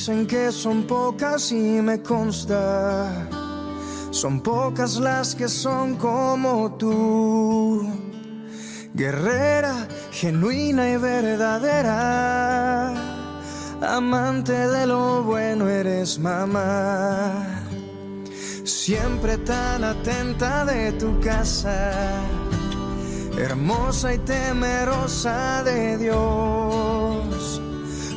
Dicen que son pocas y me consta, son pocas las que son como tú, guerrera, genuina y verdadera, amante de lo bueno eres mamá, siempre tan atenta de tu casa, hermosa y temerosa de Dios.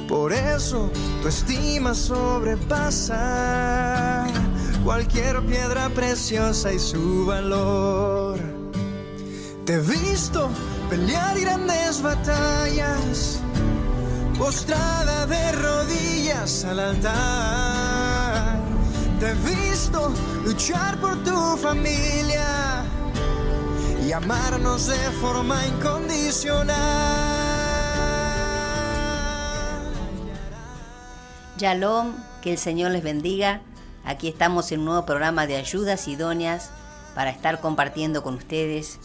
Por eso tu estima sobrepasa cualquier piedra preciosa y su valor. Te he visto pelear grandes batallas, postrada de rodillas al altar. Te he visto luchar por tu familia y amarnos de forma incondicional. Shalom, que el Señor les bendiga. Aquí estamos en un nuevo programa de ayudas idóneas para estar compartiendo con ustedes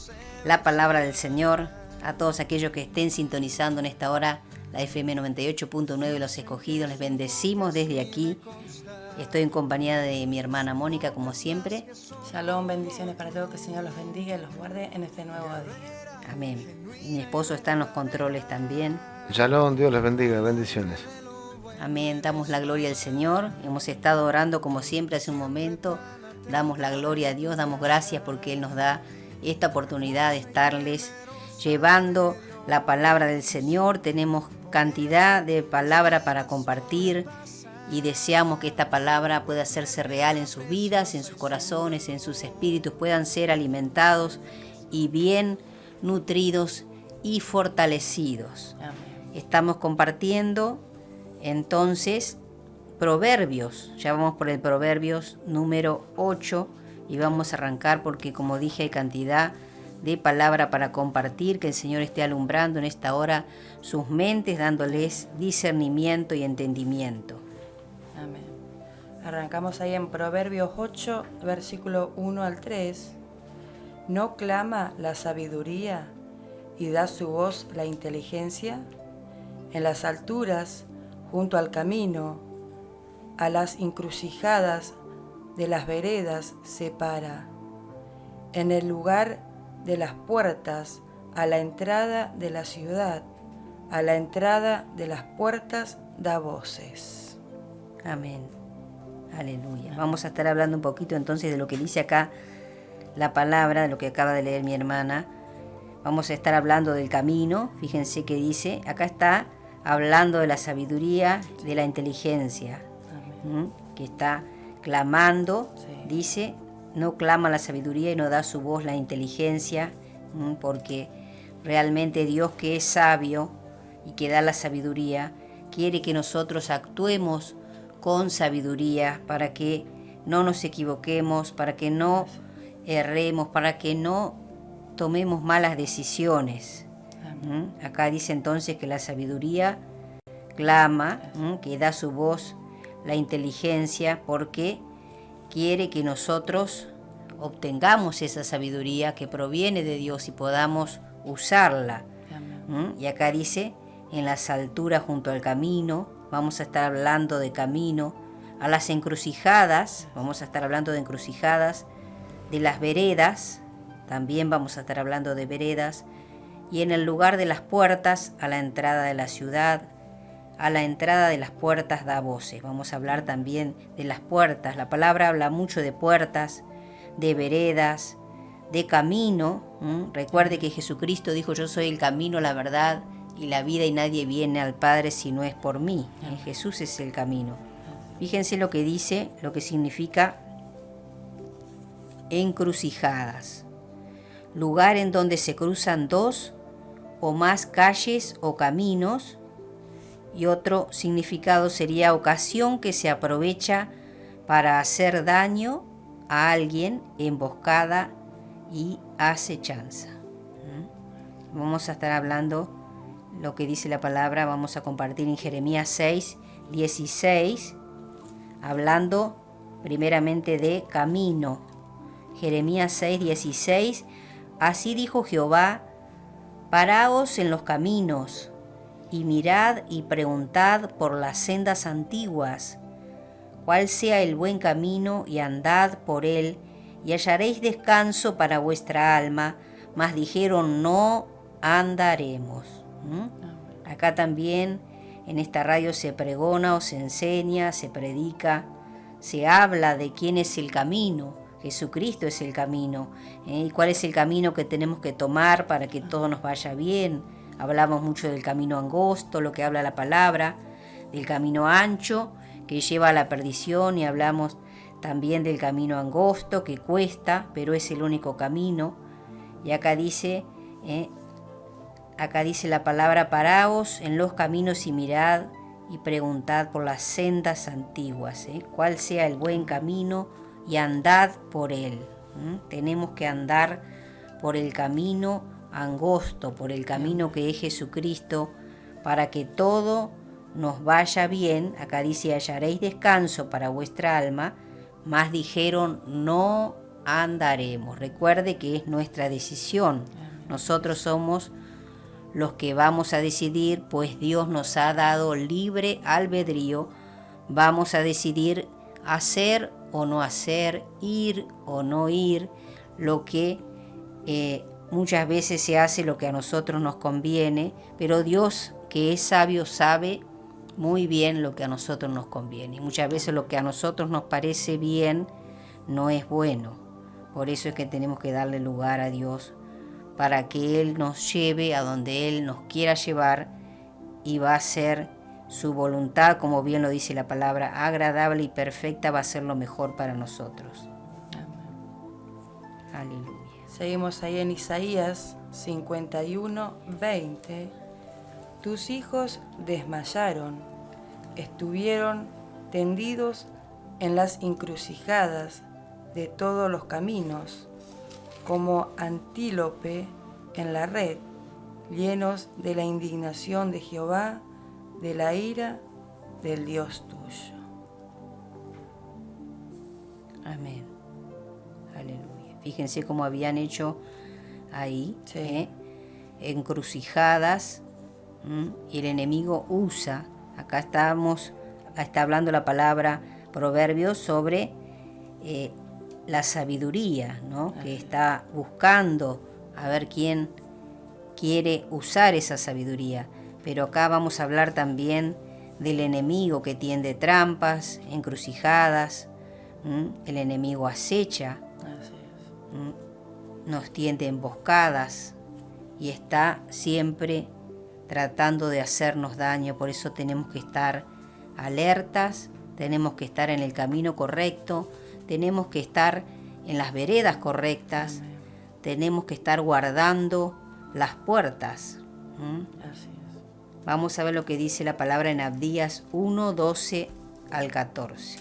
la palabra del Señor. A todos aquellos que estén sintonizando en esta hora la FM 98.9 Los Escogidos, les bendecimos desde aquí. Estoy en compañía de mi hermana Mónica, como siempre. Shalom, bendiciones para todos, que el Señor los bendiga y los guarde en este nuevo día. Amén. Mi esposo está en los controles también. Shalom, Dios les bendiga, bendiciones. Amén, damos la gloria al Señor. Hemos estado orando como siempre hace un momento. Damos la gloria a Dios, damos gracias porque Él nos da esta oportunidad de estarles llevando la palabra del Señor. Tenemos cantidad de palabra para compartir y deseamos que esta palabra pueda hacerse real en sus vidas, en sus corazones, en sus espíritus, puedan ser alimentados y bien nutridos y fortalecidos. Amén. Estamos compartiendo entonces Proverbios, ya vamos por el Proverbios número 8 y vamos a arrancar porque, como dije, hay cantidad de palabra para compartir. Que el Señor esté alumbrando en esta hora sus mentes, dándoles discernimiento y entendimiento. Amén. Arrancamos ahí en Proverbios 8, versículo 1 al 3. ¿No clama la sabiduría y da su voz la inteligencia? En las alturas, junto al camino, a las encrucijadas de las veredas se para. En el lugar de las puertas, a la entrada de la ciudad, a la entrada de las puertas da voces. Amén. Aleluya. Vamos a estar hablando un poquito entonces de lo que dice acá la palabra, de lo que acaba de leer mi hermana. Vamos a estar hablando del camino. Fíjense que dice, acá está hablando de la sabiduría, de la inteligencia, que está clamando, sí. Dice, no clama la sabiduría y no da su voz la inteligencia, porque realmente Dios, que es sabio y que da la sabiduría, quiere que nosotros actuemos con sabiduría para que no nos equivoquemos, para que no erremos, para que no tomemos malas decisiones. Acá dice entonces que la sabiduría clama, que da su voz la inteligencia, porque quiere que nosotros obtengamos esa sabiduría que proviene de Dios y podamos usarla. Y acá dice, en las alturas junto al camino, vamos a estar hablando de camino, a las encrucijadas, vamos a estar hablando de encrucijadas, de las veredas, también vamos a estar hablando de veredas, y en el lugar de las puertas, a la entrada de la ciudad, a la entrada de las puertas da voces. Vamos a hablar también de las puertas. La palabra habla mucho de puertas, de veredas, de camino. Recuerde que Jesucristo dijo, yo soy el camino, la verdad y la vida, y nadie viene al Padre si no es por mí. Jesús es el camino. Fíjense lo que dice, lo que significa encrucijadas. Lugar en donde se cruzan dos o más calles o caminos, y otro significado sería ocasión que se aprovecha para hacer daño a alguien, emboscada y acechanza. Vamos a estar hablando lo que dice la palabra, vamos a compartir en Jeremías 6, 16, hablando primeramente de camino. Jeremías 6, 16, así dijo Jehová, paraos en los caminos y mirad y preguntad por las sendas antiguas, cuál sea el buen camino, y andad por él, y hallaréis descanso para vuestra alma, mas dijeron, no andaremos. Acá también en esta radio se pregona o se enseña, se predica, se habla de quién es el camino. Jesucristo es el camino, y cuál es el camino que tenemos que tomar para que todo nos vaya bien. Hablamos mucho del camino angosto, lo que habla la palabra, del camino ancho que lleva a la perdición, y hablamos también del camino angosto que cuesta, pero es el único camino. Y acá dice la palabra, paraos en los caminos y mirad y preguntad por las sendas antiguas, cuál sea el buen camino, y andad por él. Tenemos que andar por el camino angosto, por el camino que es Jesucristo, para que todo nos vaya bien. Acá dice, hallaréis descanso para vuestra alma, mas dijeron, no andaremos. Recuerde que es nuestra decisión. Nosotros somos los que vamos a decidir, pues Dios nos ha dado libre albedrío. Vamos a decidir hacer o no hacer, ir o no ir. Lo que muchas veces se hace lo que a nosotros nos conviene, pero Dios, que es sabio, sabe muy bien lo que a nosotros nos conviene. Y muchas veces lo que a nosotros nos parece bien no es bueno. Por eso es que tenemos que darle lugar a Dios, para que Él nos lleve a donde Él nos quiera llevar, y va a ser su voluntad, como bien lo dice la palabra, agradable y perfecta, va a ser lo mejor para nosotros. Amén. Aleluya. Seguimos ahí en Isaías 51, 20. Tus hijos desmayaron, estuvieron tendidos en las encrucijadas de todos los caminos, como antílope en la red, llenos de la indignación de Jehová, de la ira del Dios tuyo. Amén. Aleluya. Fíjense cómo habían hecho ahí, Sí. encrucijadas, y el enemigo usa. Acá está hablando la palabra Proverbios sobre la sabiduría, ¿no? Que está buscando a ver quién quiere usar esa sabiduría. Pero acá vamos a hablar también del enemigo que tiende trampas, encrucijadas. El enemigo acecha, Así es. nos tiende emboscadas y está siempre tratando de hacernos daño. Por eso tenemos que estar alertas, tenemos que estar en el camino correcto, tenemos que estar en las veredas correctas. Amén. Tenemos que estar guardando las puertas. Así es. Vamos a ver lo que dice la palabra en Abdías 1, 12 al 14.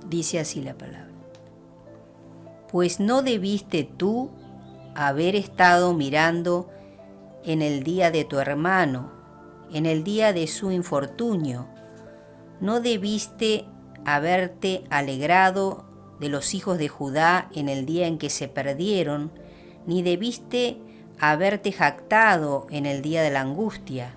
Dice así la palabra. Pues no debiste tú haber estado mirando en el día de tu hermano, en el día de su infortunio. No debiste haberte alegrado de los hijos de Judá en el día en que se perdieron, ni debiste haberte jactado en el día de la angustia.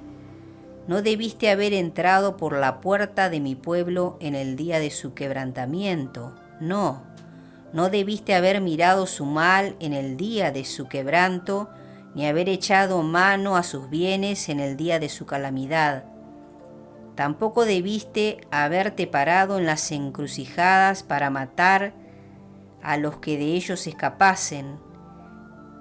No debiste haber entrado por la puerta de mi pueblo en el día de su quebrantamiento. No debiste haber mirado su mal en el día de su quebranto, ni haber echado mano a sus bienes en el día de su calamidad. Tampoco debiste haberte parado en las encrucijadas para matar a los que de ellos escapasen,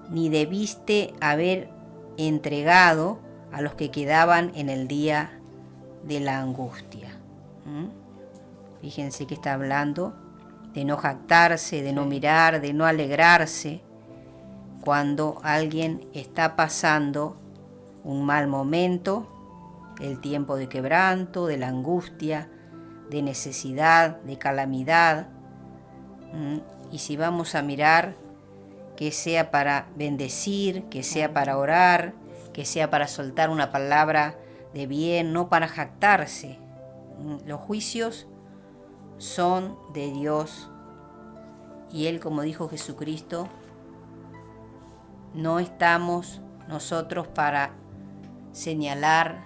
ni debiste haber entregado a los que quedaban en el día de la angustia. Fíjense que está hablando de no jactarse, de no mirar, de no alegrarse cuando alguien está pasando un mal momento, el tiempo de quebranto, de la angustia, de necesidad, de calamidad. Y si vamos a mirar, que sea para bendecir, que sea para orar, que sea para soltar una palabra de bien, no para jactarse. Los juicios son de Dios, y Él, como dijo Jesucristo, no estamos nosotros para señalar,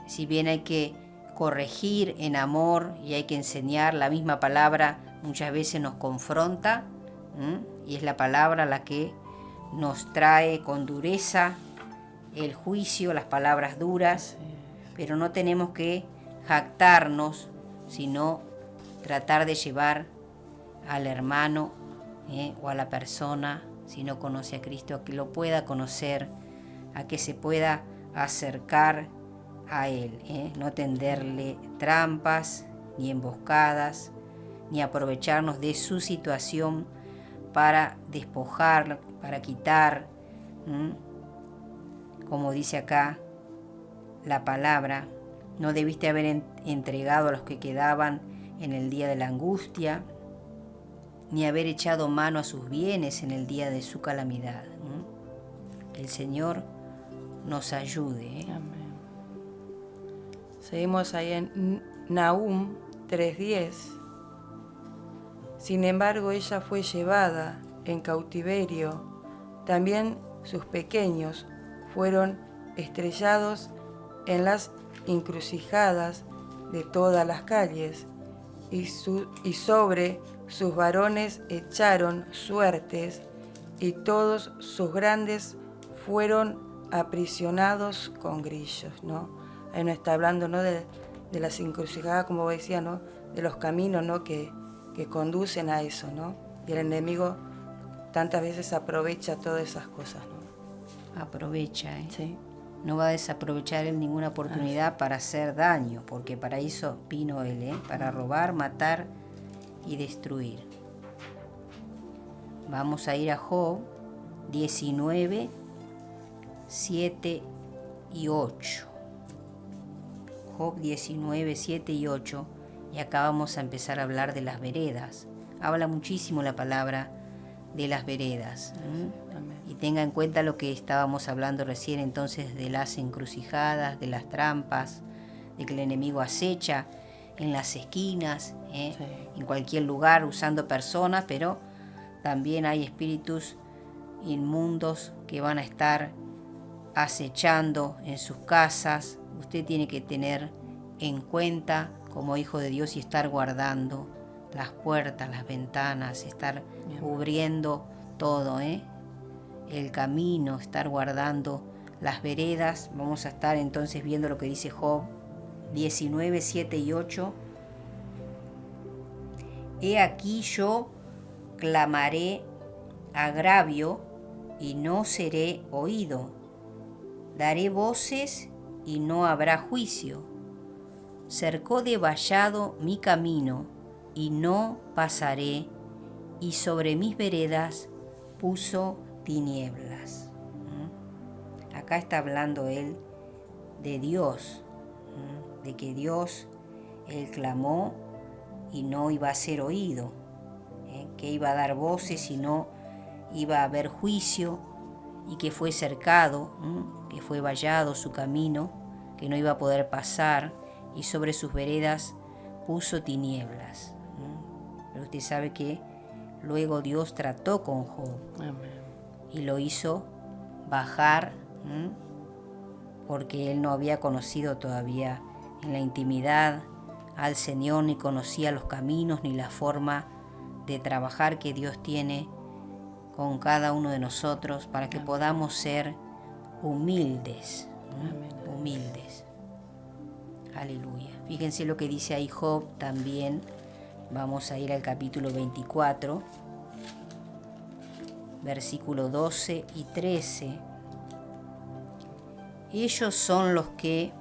si bien hay que corregir en amor y hay que enseñar, la misma palabra muchas veces nos confronta, y es la palabra la que nos trae con dureza el juicio, las palabras duras, pero no tenemos que jactarnos, sino tratar de llevar al hermano o a la persona, si no conoce a Cristo, a que lo pueda conocer, a que se pueda acercar a Él, no tenderle trampas, ni emboscadas, ni aprovecharnos de su situación para despojar, para quitar, como dice acá la palabra, no debiste haber entregado a los que quedaban en el día de la angustia, ni haber echado mano a sus bienes en el día de su calamidad. Que el Señor nos ayude. Amén. Seguimos ahí en Nahum 3:10. Sin embargo, ella fue llevada en cautiverio. También sus pequeños fueron estrellados en las encrucijadas de todas las calles, y sobre sus varones echaron suertes, y todos sus grandes fueron aprisionados con grillos, ¿no? Ahí nos está hablando, ¿no?, de las encrucijadas, como decía, ¿no?, de los caminos, ¿no?, que conducen a eso, ¿no? Y el enemigo tantas veces aprovecha todas esas cosas, ¿no? Aprovecha, Sí. No va a desaprovechar él ninguna oportunidad para hacer daño, porque para eso vino él, para robar, matar y destruir. Vamos a ir a Job 19, 7 y 8. Job 19, 7 y 8, y acá vamos a empezar a hablar de las veredas. Habla muchísimo la palabra de las veredas. Amén. Y tenga en cuenta lo que estábamos hablando recién entonces de las encrucijadas, de las trampas, de que el enemigo acecha en las esquinas, Sí. en cualquier lugar usando personas, pero también hay espíritus inmundos que van a estar acechando en sus casas. Usted tiene que tener en cuenta como hijo de Dios y estar guardando las puertas, las ventanas, estar cubriendo todo, el camino, estar guardando las veredas. Vamos a estar entonces viendo lo que dice Job 19, 7 y 8. He aquí yo clamaré agravio y no seré oído. Daré voces y no habrá juicio. Cercó de vallado mi camino y no pasaré, y sobre mis veredas puso tinieblas. Acá está hablando él de Dios, de que Dios, él clamó y no iba a ser oído, que iba a dar voces y no iba a haber juicio, y que fue cercado, que fue vallado su camino, que no iba a poder pasar, y sobre sus veredas puso tinieblas. Pero usted sabe que luego Dios trató con Job. Amén. Y lo hizo bajar, porque él no había conocido todavía en la intimidad al Señor, ni conocía los caminos ni la forma de trabajar que Dios tiene con cada uno de nosotros, para que podamos ser humildes. Humildes. Aleluya. Fíjense lo que dice ahí Job también. Vamos a ir al capítulo 24, versículo 12 y 13. Ellos son los que,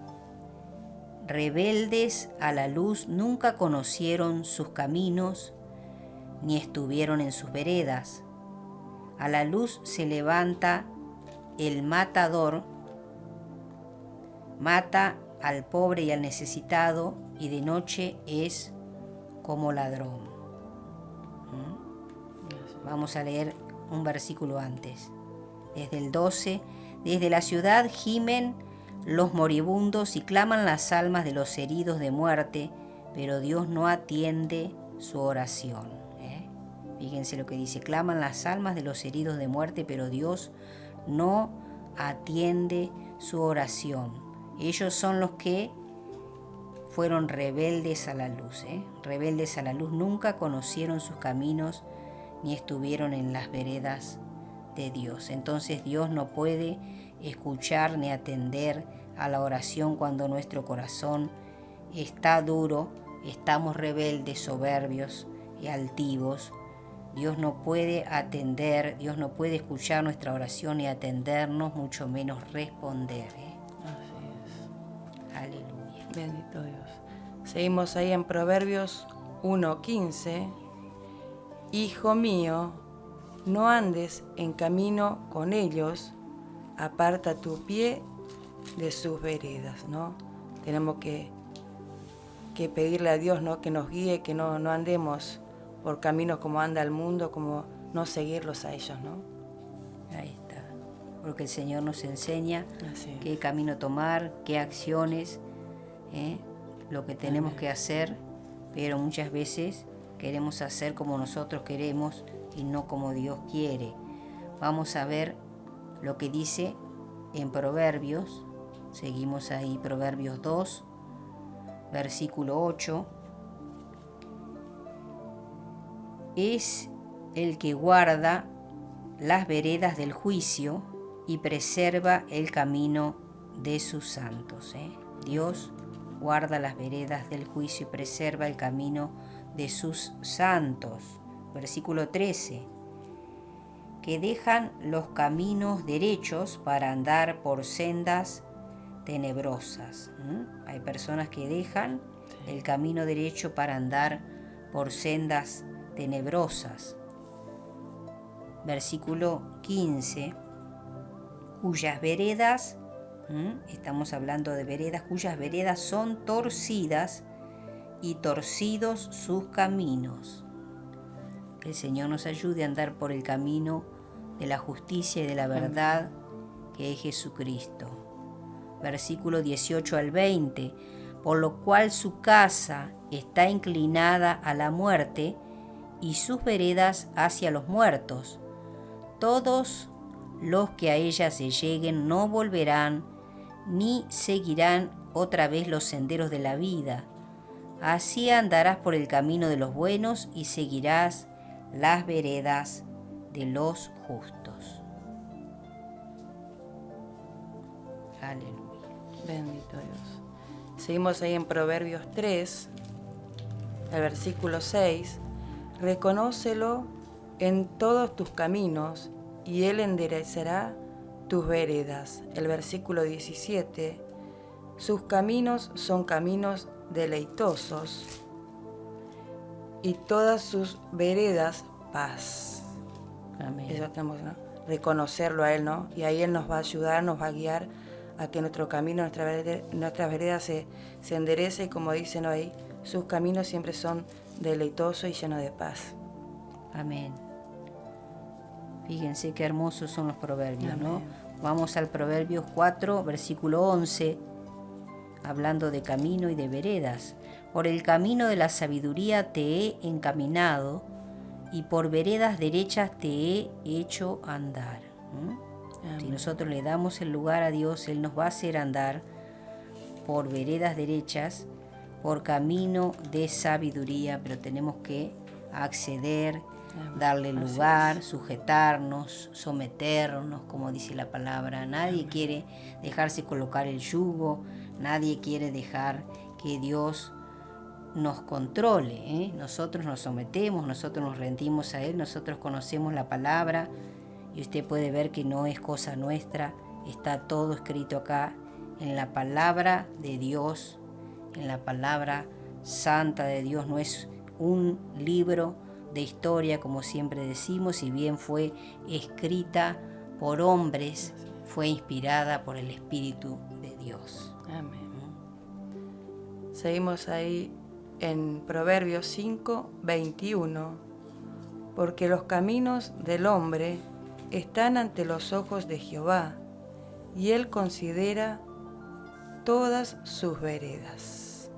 rebeldes a la luz, nunca conocieron sus caminos, ni estuvieron en sus veredas. A la luz se levanta el matador, mata al pobre y al necesitado, y de noche es como ladrón. Vamos a leer un versículo antes. Desde el 12, desde la ciudad gimen los moribundos y claman las almas de los heridos de muerte, pero Dios no atiende su oración. Fíjense lo que dice: claman las almas de los heridos de muerte, pero Dios no atiende su oración. Ellos son los que fueron rebeldes a la luz. Rebeldes a la luz, nunca conocieron sus caminos ni estuvieron en las veredas de Dios. Entonces Dios no puede escuchar ni atender a la oración cuando nuestro corazón está duro, estamos rebeldes, soberbios y altivos. Dios no puede atender, Dios no puede escuchar nuestra oración y atendernos, mucho menos responder. Así es. Aleluya. Bendito Dios. Seguimos ahí en Proverbios 1:15. Hijo mío, no andes en camino con ellos, aparta tu pie de sus veredas, ¿no? Tenemos que pedirle a Dios, ¿no?, que nos guíe, que no andemos por caminos como anda el mundo, como no seguirlos a ellos, ¿no? Ahí está. Porque el Señor nos enseña Así es. qué camino tomar, qué acciones, lo que tenemos que hacer, pero muchas veces queremos hacer como nosotros queremos y no como Dios quiere. Vamos a ver lo que dice en Proverbios. Seguimos ahí, Proverbios 2, versículo 8. Es el que guarda las veredas del juicio y preserva el camino de sus santos. Dios guarda las veredas del juicio y preserva el camino de sus santos. Versículo 13. Que dejan los caminos derechos para andar por sendas tenebrosas. Hay personas que dejan el camino derecho para andar por sendas tenebrosas. Versículo 15. Cuyas veredas, estamos hablando de veredas, cuyas veredas son torcidas y torcidos sus caminos. Que el Señor nos ayude a andar por el camino de la justicia y de la verdad, que es Jesucristo. Versículo 18 al 20. Por lo cual su casa está inclinada a la muerte y sus veredas hacia los muertos. Todos los que a ella se lleguen no volverán ni seguirán otra vez los senderos de la vida. Así andarás por el camino de los buenos y seguirás las veredas de los justos. Aleluya. Bendito Dios. Seguimos ahí en Proverbios 3, el versículo 6. Reconócelo en todos tus caminos y Él enderezará tus veredas. El versículo 17. Sus caminos son caminos deleitosos y todas sus veredas paz. Amén. Eso tenemos, ¿no?, reconocerlo a Él, ¿no? Y ahí Él nos va a ayudar, nos va a guiar a que nuestro camino, nuestras veredas se enderece, y como dicen ahí, sus caminos siempre son deleitosos y llenos de paz. Amén. Fíjense qué hermosos son los proverbios, Amén. ¿no? Vamos al Proverbios 4, versículo 11, hablando de camino y de veredas. Por el camino de la sabiduría te he encaminado y por veredas derechas te he hecho andar. Si nosotros le damos el lugar a Dios, Él nos va a hacer andar por veredas derechas, por camino de sabiduría, pero tenemos que acceder, darle lugar, sujetarnos, someternos, como dice la palabra. Nadie quiere dejarse colocar el yugo, nadie quiere dejar que Dios nos controle, Nosotros nos sometemos, nosotros nos rendimos a Él, nosotros conocemos la palabra y usted puede ver que no es cosa nuestra, está todo escrito acá en la palabra de Dios, en la palabra santa de Dios. No es un libro de historia, como siempre decimos, si bien fue escrita por hombres, fue inspirada por el Espíritu de Dios. Amén. Seguimos ahí en Proverbios 5, 21. Porque los caminos del hombre están ante los ojos de Jehová, y Él considera todas sus veredas.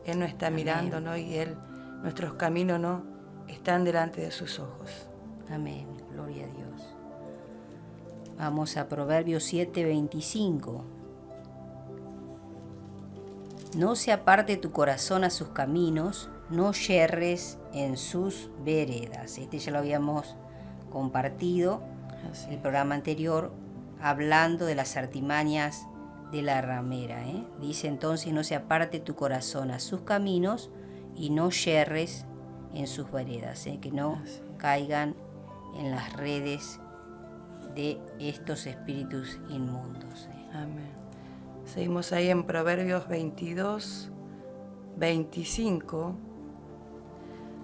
Él nos está mirando, ¿no? Y Él, nuestros caminos, ¿no?, están delante de sus ojos. Amén, gloria a Dios. Vamos a Proverbios 7:25. No se aparte tu corazón a sus caminos, no yerres en sus veredas. Este ya lo habíamos compartido en el programa anterior, hablando de las artimañas de la ramera. Dice entonces, no se aparte tu corazón a sus caminos y no yerres en sus veredas, que no caigan en las redes de estos espíritus inmundos. Amén. Seguimos ahí en Proverbios 22, 25.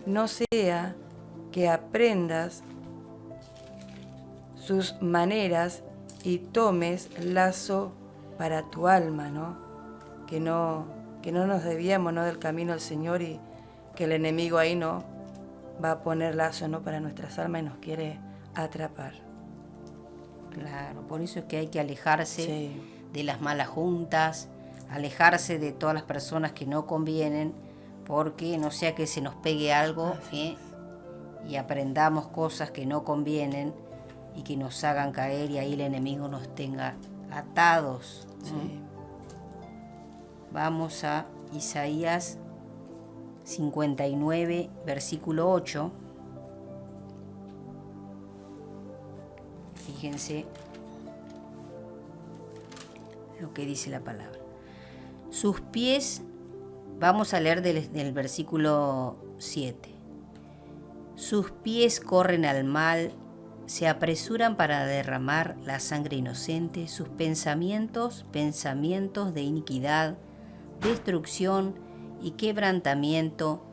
No sea que aprendas sus maneras y tomes lazo para tu alma, ¿no? Que no nos desviemos, ¿no?, del camino del Señor, y que el enemigo ahí no va a poner lazo, ¿no?, para nuestras almas y nos quiere atrapar. Claro, por eso es que hay que alejarse de las malas juntas, alejarse de todas las personas que no convienen, porque no sea que se nos pegue algo y aprendamos cosas que no convienen y que nos hagan caer y ahí el enemigo nos tenga atados. Vamos a Isaías 59, versículo 8. Fíjense lo que dice la palabra. Sus pies, vamos a leer del versículo 7. Sus pies corren al mal, se apresuran para derramar la sangre inocente, sus pensamientos de iniquidad, destrucción y quebrantamiento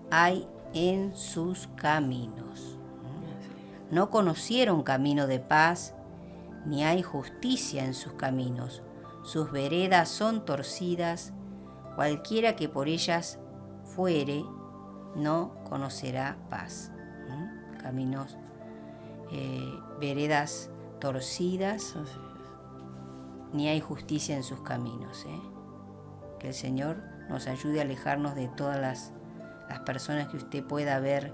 hay en sus caminos. No conocieron camino de paz, ni hay justicia en sus caminos. Sus veredas son torcidas, cualquiera que por ellas fuere no conocerá paz. Caminos, veredas torcidas, ni hay justicia en sus caminos. Que el Señor nos ayude a alejarnos de todas las personas que usted pueda ver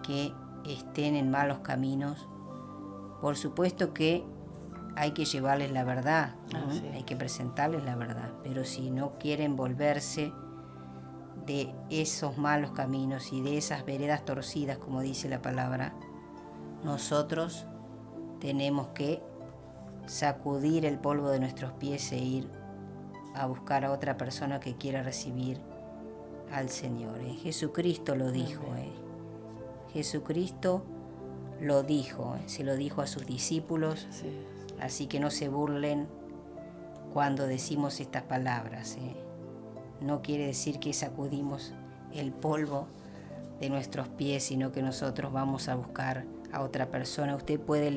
que estén en malos caminos. Por supuesto que hay que llevarles la verdad, hay que presentarles la verdad, pero si no quieren volverse de esos malos caminos y de esas veredas torcidas, como dice la palabra, nosotros tenemos que sacudir el polvo de nuestros pies e ir a buscar a otra persona que quiera recibir al Señor. Jesucristo lo dijo. Jesucristo lo dijo, se lo dijo a sus discípulos. Así que no se burlen cuando decimos estas palabras. No quiere decir que sacudimos el polvo de nuestros pies, sino que nosotros vamos a buscar a otra persona. Usted puede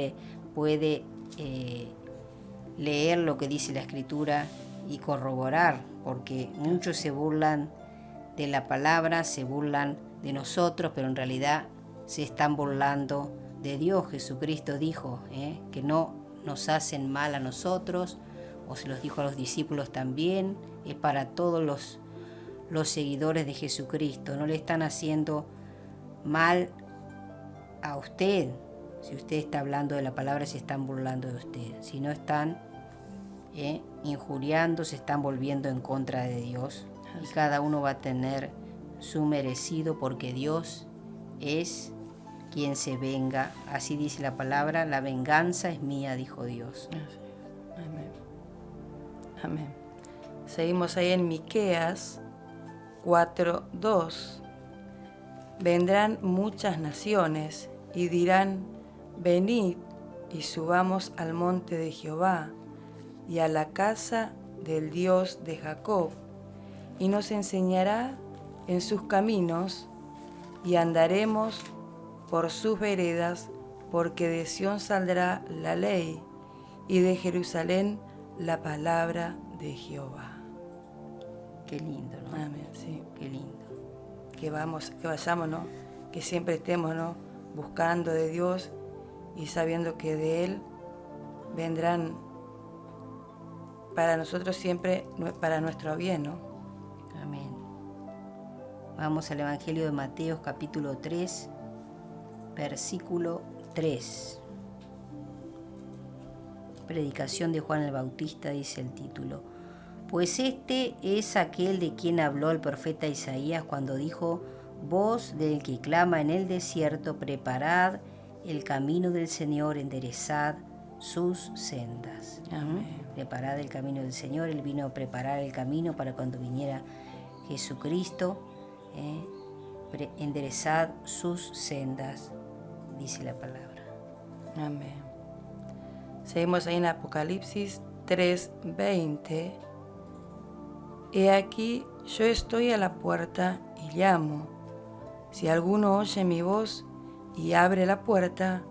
leer lo que dice la Escritura y corroborar, porque muchos se burlan de la palabra, se burlan de nosotros, pero en realidad se están burlando de Dios. Jesucristo dijo que no nos hacen mal a nosotros, o se los dijo a los discípulos también, es para todos los seguidores de Jesucristo. No le están haciendo mal a usted. Si usted está hablando de la palabra, se están burlando de usted. Si no, están injuriando, se están volviendo en contra de Dios. Y cada uno va a tener su merecido, porque Dios es quien se venga. Así dice la palabra, la venganza es mía, dijo Dios. Amén. Amén. Seguimos ahí en Miqueas 4:2. Vendrán muchas naciones y dirán, venid y subamos al monte de Jehová y a la casa del Dios de Jacob, y nos enseñará en sus caminos y andaremos por sus veredas, porque de Sión saldrá la ley y de Jerusalén la palabra de Jehová. Qué lindo, ¿no? Amén, sí. Qué lindo. Que vayamos, ¿no? Que siempre estemos, ¿no?, buscando de Dios y sabiendo que de Él vendrán para nosotros siempre, para nuestro bien, ¿no? Amén. Vamos al Evangelio de Mateo, capítulo 3, versículo 3. Predicación de Juan el Bautista, dice el título. Pues este es aquel de quien habló el profeta Isaías cuando dijo: voz del que clama en el desierto, preparad el camino del Señor, enderezad sus sendas. Amén. Preparad el camino del Señor. Él vino a preparar el camino para cuando viniera Jesucristo. Enderezad sus sendas, dice la palabra. Amén. Seguimos ahí en Apocalipsis 3:20. He aquí, yo estoy a la puerta y llamo. Si alguno oye mi voz y abre la puerta,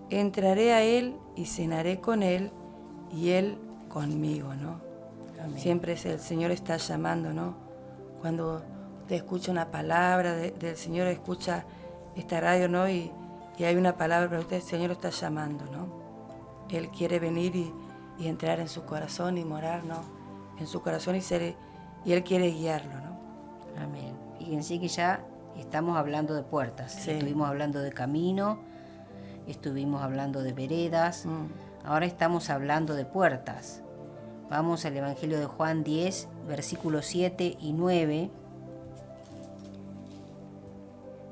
entraré a él y cenaré con él y él conmigo, ¿no? Amén. Siempre el Señor está llamando, ¿no? Cuando te escucha una palabra del Señor, escucha esta radio, ¿no? Y hay una palabra para usted, el Señor lo está llamando, ¿no? Él quiere venir y entrar en su corazón y morar, ¿no? En su corazón y Él quiere guiarlo, ¿no? Amén. Fíjense que ya estamos hablando de puertas. Sí. Estuvimos hablando de camino, estuvimos hablando de veredas, ahora estamos hablando de puertas. Vamos al Evangelio de Juan 10, versículos 7 y 9.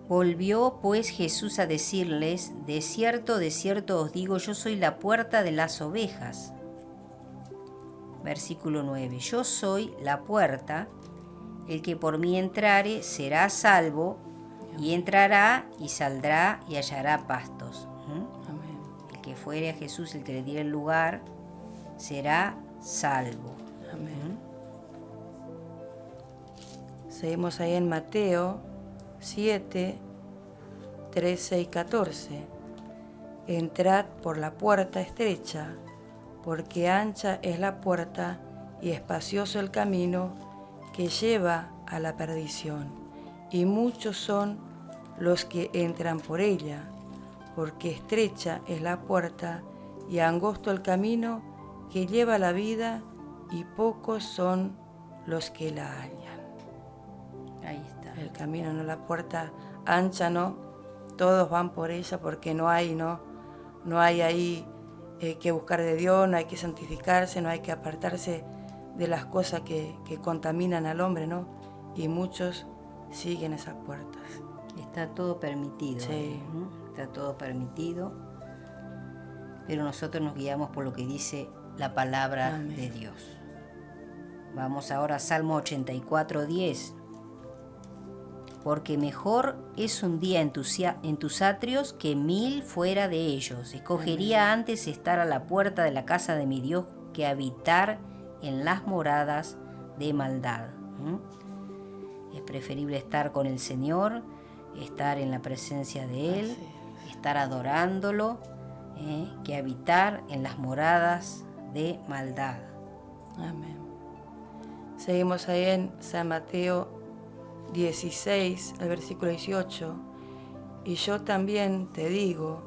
Volvió pues Jesús a decirles: de cierto os digo, yo soy la puerta de las ovejas. Versículo 9. Yo soy la puerta, el que por mí entrare será salvo, y entrará y saldrá y hallará pastos. Amén. El que fuere a Jesús, el que le diera el lugar, será salvo. Amén. Seguimos ahí en Mateo 7, 13 y 14. Entrad por la puerta estrecha, porque ancha es la puerta y espacioso el camino que lleva a la perdición, y muchos son los que entran por ella, porque estrecha es la puerta y angosto el camino que lleva a la vida, y pocos son los que la hallan. Ahí está. El camino, no la puerta ancha, no. Todos van por ella porque no hay ahí que buscar de Dios, no hay que santificarse, no hay que apartarse de las cosas que contaminan al hombre, ¿no? Y muchos siguen esas puertas. Está todo permitido. Sí. Está todo permitido. Pero nosotros nos guiamos por lo que dice la palabra Amén. de Dios. Vamos ahora a Salmo 84, 10. Porque mejor es un día en tus atrios que 1000 fuera de ellos. Escogería antes estar a la puerta de la casa de mi Dios que habitar en las moradas de maldad. Es preferible estar con el Señor, estar en la presencia de Él, estar adorándolo, que habitar en las moradas de maldad. Amén. Seguimos ahí en San Mateo 16, el versículo 18. Y yo también te digo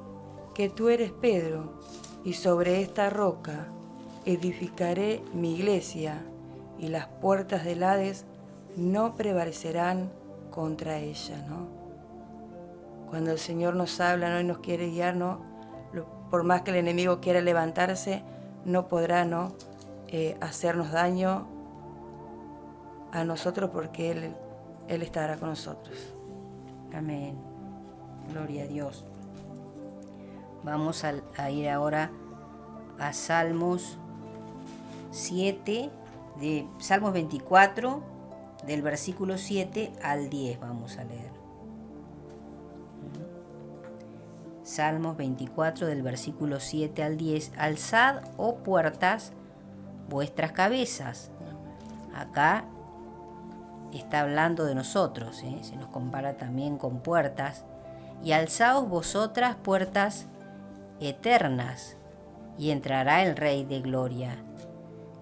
que tú eres Pedro, y sobre esta roca edificaré mi iglesia, y las puertas del Hades no prevalecerán contra ella, ¿no? Cuando el Señor nos habla, ¿no? Y nos quiere guiar, ¿no? Por más que el enemigo quiera levantarse, no podrá, ¿no? Hacernos daño a nosotros, porque Él estará con nosotros. Amén. Gloria a Dios. Vamos a ir ahora a Salmos 7, de Salmos 24, del versículo 7 al 10 vamos a leer. Salmos 24, del versículo 7 al 10. Alzad, oh puertas, vuestras cabezas. Acá está hablando de nosotros, se nos compara también con puertas. Y alzaos vosotras, puertas eternas, y entrará el Rey de Gloria.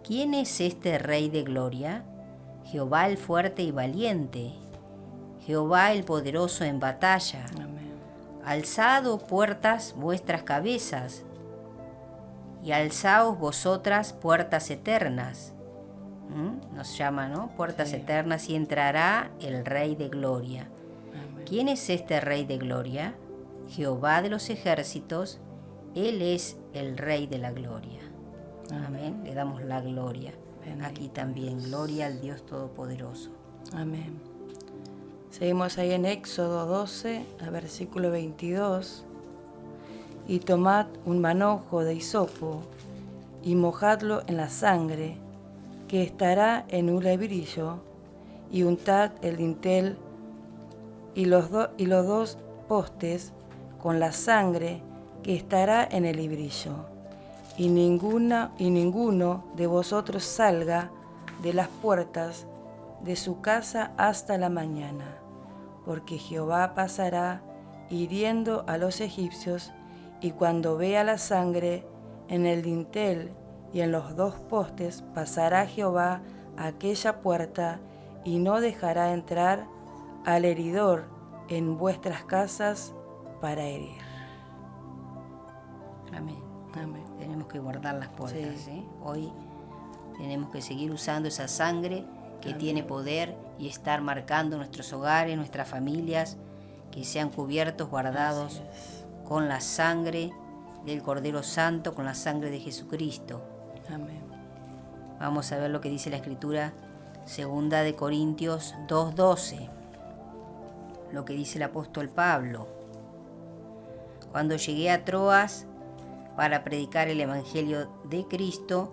¿Quién es este Rey de Gloria? Jehová el fuerte y valiente, Jehová el poderoso en batalla. Amén. Alzad, oh puertas, vuestras cabezas, y alzaos vosotras, puertas eternas. Nos llama, ¿no? Puertas eternas, y entrará el Rey de Gloria. Amén. ¿Quién es este Rey de Gloria? Jehová de los ejércitos, Él es el Rey de la Gloria. Amén. Le damos la gloria. Bendito Aquí también, gloria al Dios Todopoderoso. Amén. Seguimos ahí en Éxodo 12, al versículo 22. Y tomad un manojo de hisopo y mojadlo en la sangre que estará en un lebrillo, y untad el dintel y los dos postes con la sangre que estará en el librillo, y ninguno de vosotros salga de las puertas de su casa hasta la mañana, porque Jehová pasará hiriendo a los egipcios, y cuando vea la sangre en el dintel y en los dos postes, pasará Jehová a aquella puerta y no dejará entrar al heridor en vuestras casas para herir. Amén. Amén. Tenemos que guardar las puertas. Sí. Hoy tenemos que seguir usando esa sangre que tiene poder y estar marcando nuestros hogares, nuestras familias, que sean cubiertos, guardados con la sangre del Cordero Santo, con la sangre de Jesucristo. Amén. Vamos a ver lo que dice la Escritura, 2 Corintios 2:12. Lo que dice el apóstol Pablo. Cuando llegué a Troas para predicar el Evangelio de Cristo,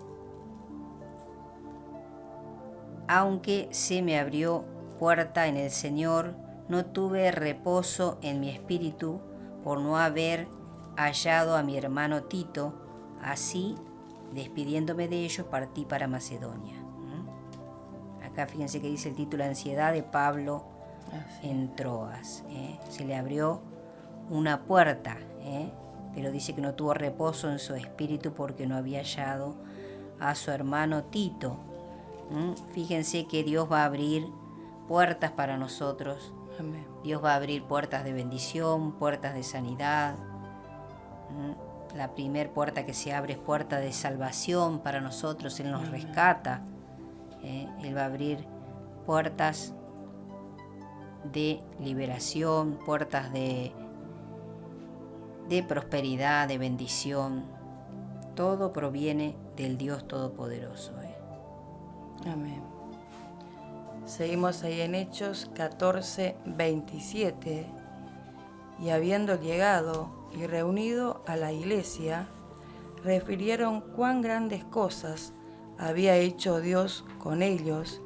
aunque se me abrió puerta en el Señor, no tuve reposo en mi espíritu por no haber hallado a mi hermano Tito. Así, despidiéndome de ellos, partí para Macedonia. Acá fíjense que dice el título, Ansiedad de Pablo en Troas. Se le abrió una puerta, pero dice que no tuvo reposo en su espíritu porque no había hallado a su hermano Tito. Fíjense que Dios va a abrir puertas para nosotros. Amén. Dios va a abrir puertas de bendición, puertas de sanidad. La primer puerta que se abre es puerta de salvación para nosotros. Él nos rescata. Él va a abrir puertas de liberación, puertas de prosperidad, de bendición. Todo proviene del Dios Todopoderoso. Amén. Seguimos ahí en Hechos 14, 27. Y habiendo llegado y reunido a la iglesia, refirieron cuán grandes cosas había hecho Dios con ellos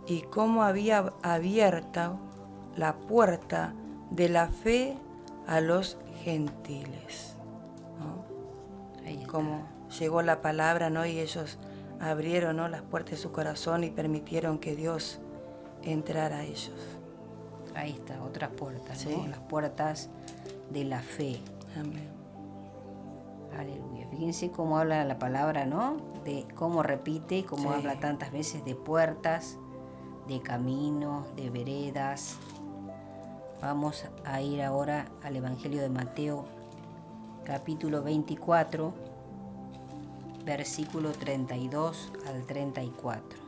y cómo había abierto la puerta de la fe a los gentiles, ¿no? Ahí está. Como llegó la palabra, ¿no? Y ellos abrieron, ¿no?, las puertas de su corazón y permitieron que Dios entrara a ellos. Ahí está, otras puertas, Sí. ¿no? Las puertas de la fe. Amén. Aleluya. Fíjense cómo habla la palabra, ¿no? De cómo repite, cómo Sí. habla tantas veces de puertas, de caminos, de veredas. Vamos a ir ahora al Evangelio de Mateo, capítulo 24, versículo 32 al 34.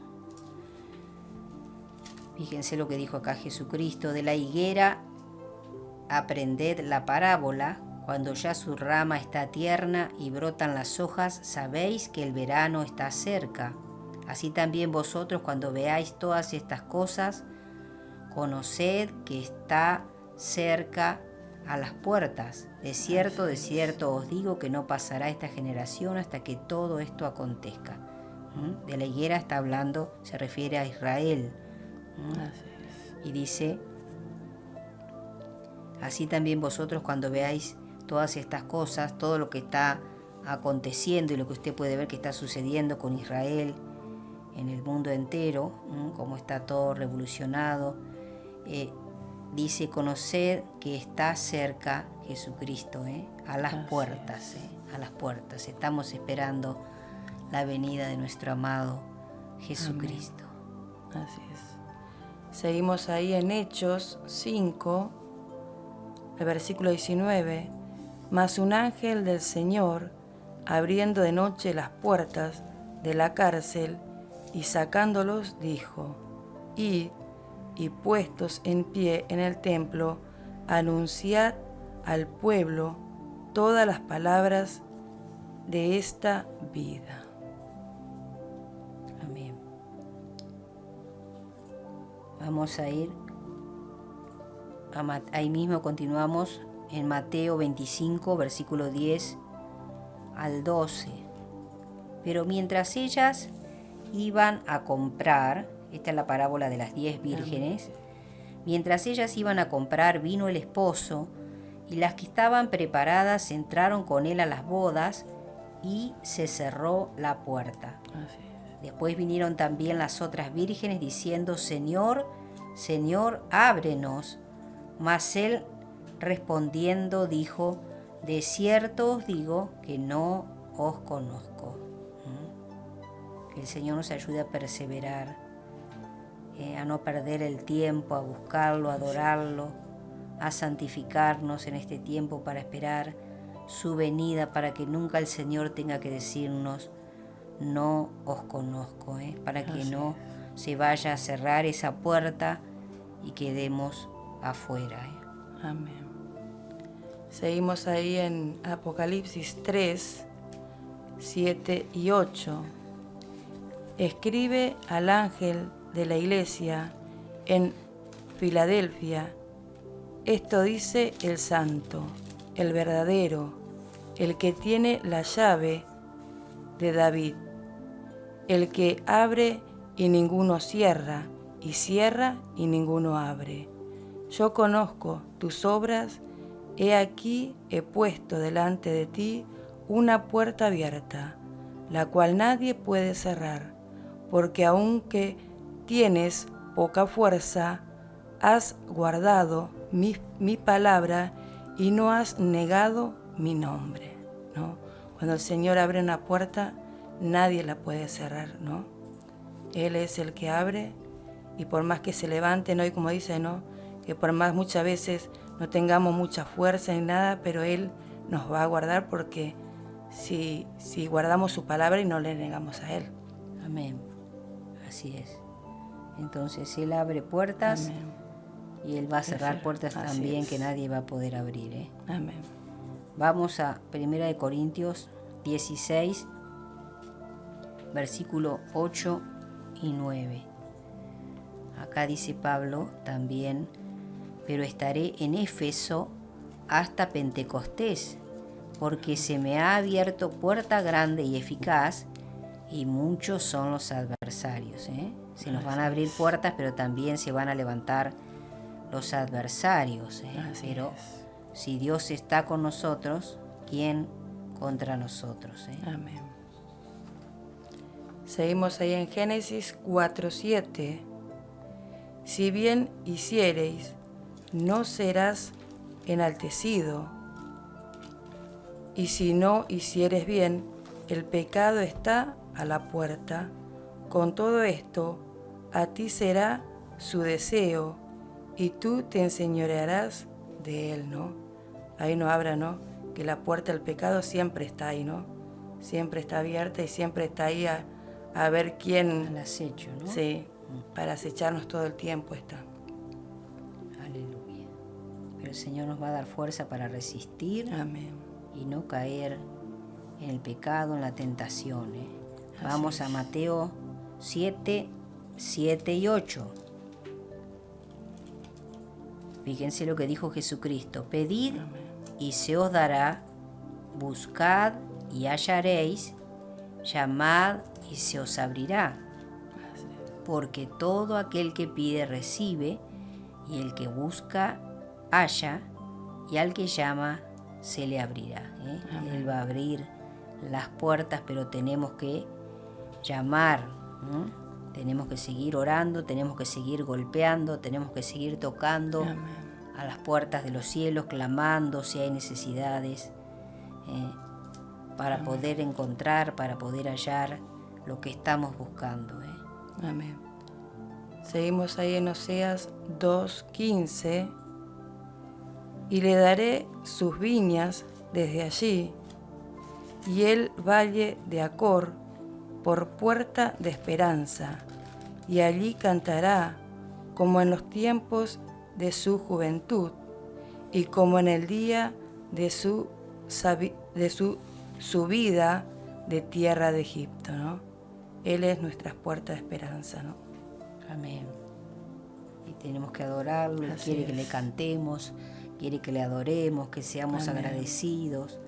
Fíjense lo que dijo acá Jesucristo: de la higuera aprended la parábola. Cuando ya su rama está tierna y brotan las hojas, sabéis que el verano está cerca. Así también vosotros, cuando veáis todas estas cosas, conoced que está cerca a las puertas. De cierto os digo que no pasará esta generación hasta que todo esto acontezca. De la higuera está hablando, se refiere a Israel. Así es. Y dice, así también vosotros, cuando veáis todas estas cosas, todo lo que está aconteciendo y lo que usted puede ver que está sucediendo con Israel en el mundo entero, cómo está todo revolucionado, dice, conoced que está cerca Jesucristo, a las puertas, a las puertas. Estamos esperando la venida de nuestro amado Jesucristo. Así es. Seguimos ahí en Hechos 5, el versículo 19. Mas un ángel del Señor, abriendo de noche las puertas de la cárcel y sacándolos, dijo: Id, y puestos en pie en el templo, anunciad al pueblo todas las palabras de esta vida. Vamos a ir, ahí mismo continuamos en Mateo 25, versículo 10 al 12. Pero mientras ellas iban a comprar, esta es la parábola de las 10 vírgenes, mientras ellas iban a comprar, vino el esposo, y las que estaban preparadas entraron con él a las bodas, y se cerró la puerta. Después vinieron también las otras vírgenes diciendo: Señor, Señor, ábrenos. Mas él respondiendo dijo: de cierto os digo que no os conozco. Que el Señor nos ayude a perseverar, a no perder el tiempo, a buscarlo, a adorarlo, a santificarnos en este tiempo para esperar su venida, para que nunca el Señor tenga que decirnos: no os conozco, para que no se vaya a cerrar esa puerta y quedemos afuera. Amén. Seguimos ahí en Apocalipsis 3, 7 y 8. Escribe al ángel de la iglesia en Filadelfia: esto dice el santo, el verdadero, el que tiene la llave de David, el que abre y ninguno cierra, y cierra y ninguno abre. Yo conozco tus obras, he aquí he puesto delante de ti una puerta abierta, la cual nadie puede cerrar, porque aunque tienes poca fuerza, has guardado mi palabra y no has negado mi nombre, ¿no? Cuando el Señor abre una puerta, nadie la puede cerrar, ¿no? Él es el que abre, y por más que se levante, ¿no? Y como dice, ¿no? Que por más muchas veces no tengamos mucha fuerza ni nada, pero Él nos va a guardar, porque si guardamos su palabra y no le negamos a Él. Amén. Así es. Entonces Él abre puertas. Amén. Y Él va a cerrar puertas también que nadie va a poder abrir. Amén. Vamos a 1 Corintios 16, versículo 8 y 9. Acá dice Pablo también: pero estaré en Éfeso hasta Pentecostés, porque se me ha abierto puerta grande y eficaz, y muchos son los adversarios. Se nos van a abrir puertas, pero también se van a levantar los adversarios. Pero si Dios está con nosotros, ¿quién contra nosotros? Amén. Seguimos ahí en Génesis 4:7. Si bien hiciereis, no serás enaltecido, y si no hicieres bien, el pecado está a la puerta. Con todo esto, a ti será su deseo, y tú te enseñorearás de él, ¿no? Ahí nos habla, ¿no? Que la puerta del pecado siempre está ahí, ¿no? Siempre está abierta y siempre está ahí a ver quién... Al acecho, ¿no? Sí, para acecharnos todo el tiempo está. Aleluya. Pero el Señor nos va a dar fuerza para resistir. Amén. Y no caer en el pecado, en la tentación. Vamos a Mateo 7, 7 y 8. Fíjense lo que dijo Jesucristo: pedid y se os dará, buscad y hallaréis, llamad y se os abrirá. Porque todo aquel que pide recibe, y el que busca halla, y al que llama se le abrirá. Él va a abrir las puertas, pero tenemos que llamar, tenemos que seguir orando, tenemos que seguir golpeando, tenemos que seguir tocando a las puertas de los cielos, clamando si hay necesidades, para poder encontrar, para poder hallar lo que estamos buscando. Amén. Seguimos ahí en Oseas 2:15. Y le daré sus viñas desde allí, y el valle de Acor por puerta de esperanza, y allí cantará como en los tiempos de su juventud, y como en el día de su subida de tierra de Egipto, ¿no? Él es nuestra puerta de esperanza, ¿no? Amén. Y tenemos que adorarlo, Así quiere que es. le cantemos, quiere que le adoremos, que seamos Amén. agradecidos,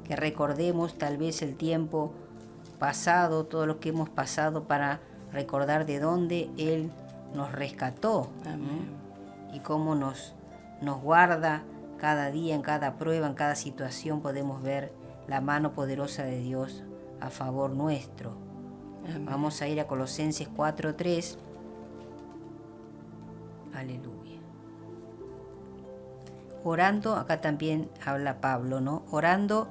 que recordemos tal vez el tiempo pasado, todo lo que hemos pasado para recordar de dónde Él nos rescató. Amén. Y cómo nos guarda cada día, en cada prueba, en cada situación podemos ver la mano poderosa de Dios a favor nuestro. Amén. Vamos a ir a Colosenses 4:3. Aleluya. Orando, acá también habla Pablo, ¿no? Orando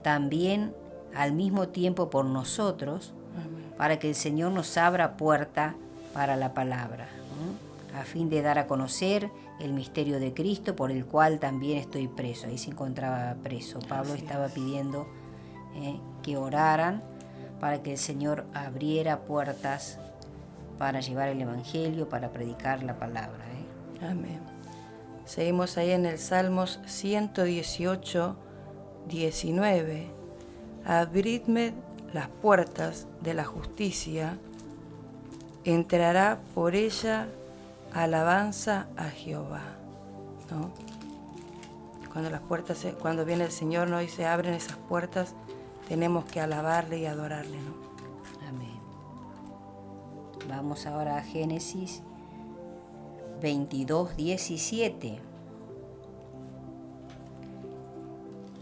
también al mismo tiempo por nosotros, Amén. para que el Señor nos abra puerta para la palabra, ¿no? A fin de dar a conocer el misterio de Cristo, por el cual también estoy preso. Ahí se encontraba preso. Pablo Así estaba es. pidiendo que oraran para que el Señor abriera puertas para llevar el Evangelio, para predicar la palabra. Amén. Seguimos ahí en el Salmos 118, 19. Abridme las puertas de la justicia, entrará por ella alabanza a Jehová. ¿No? Cuando viene el Señor, ¿no? Y se abren esas puertas, tenemos que alabarle y adorarle, ¿no? Amén. Vamos ahora a Génesis 22, 17.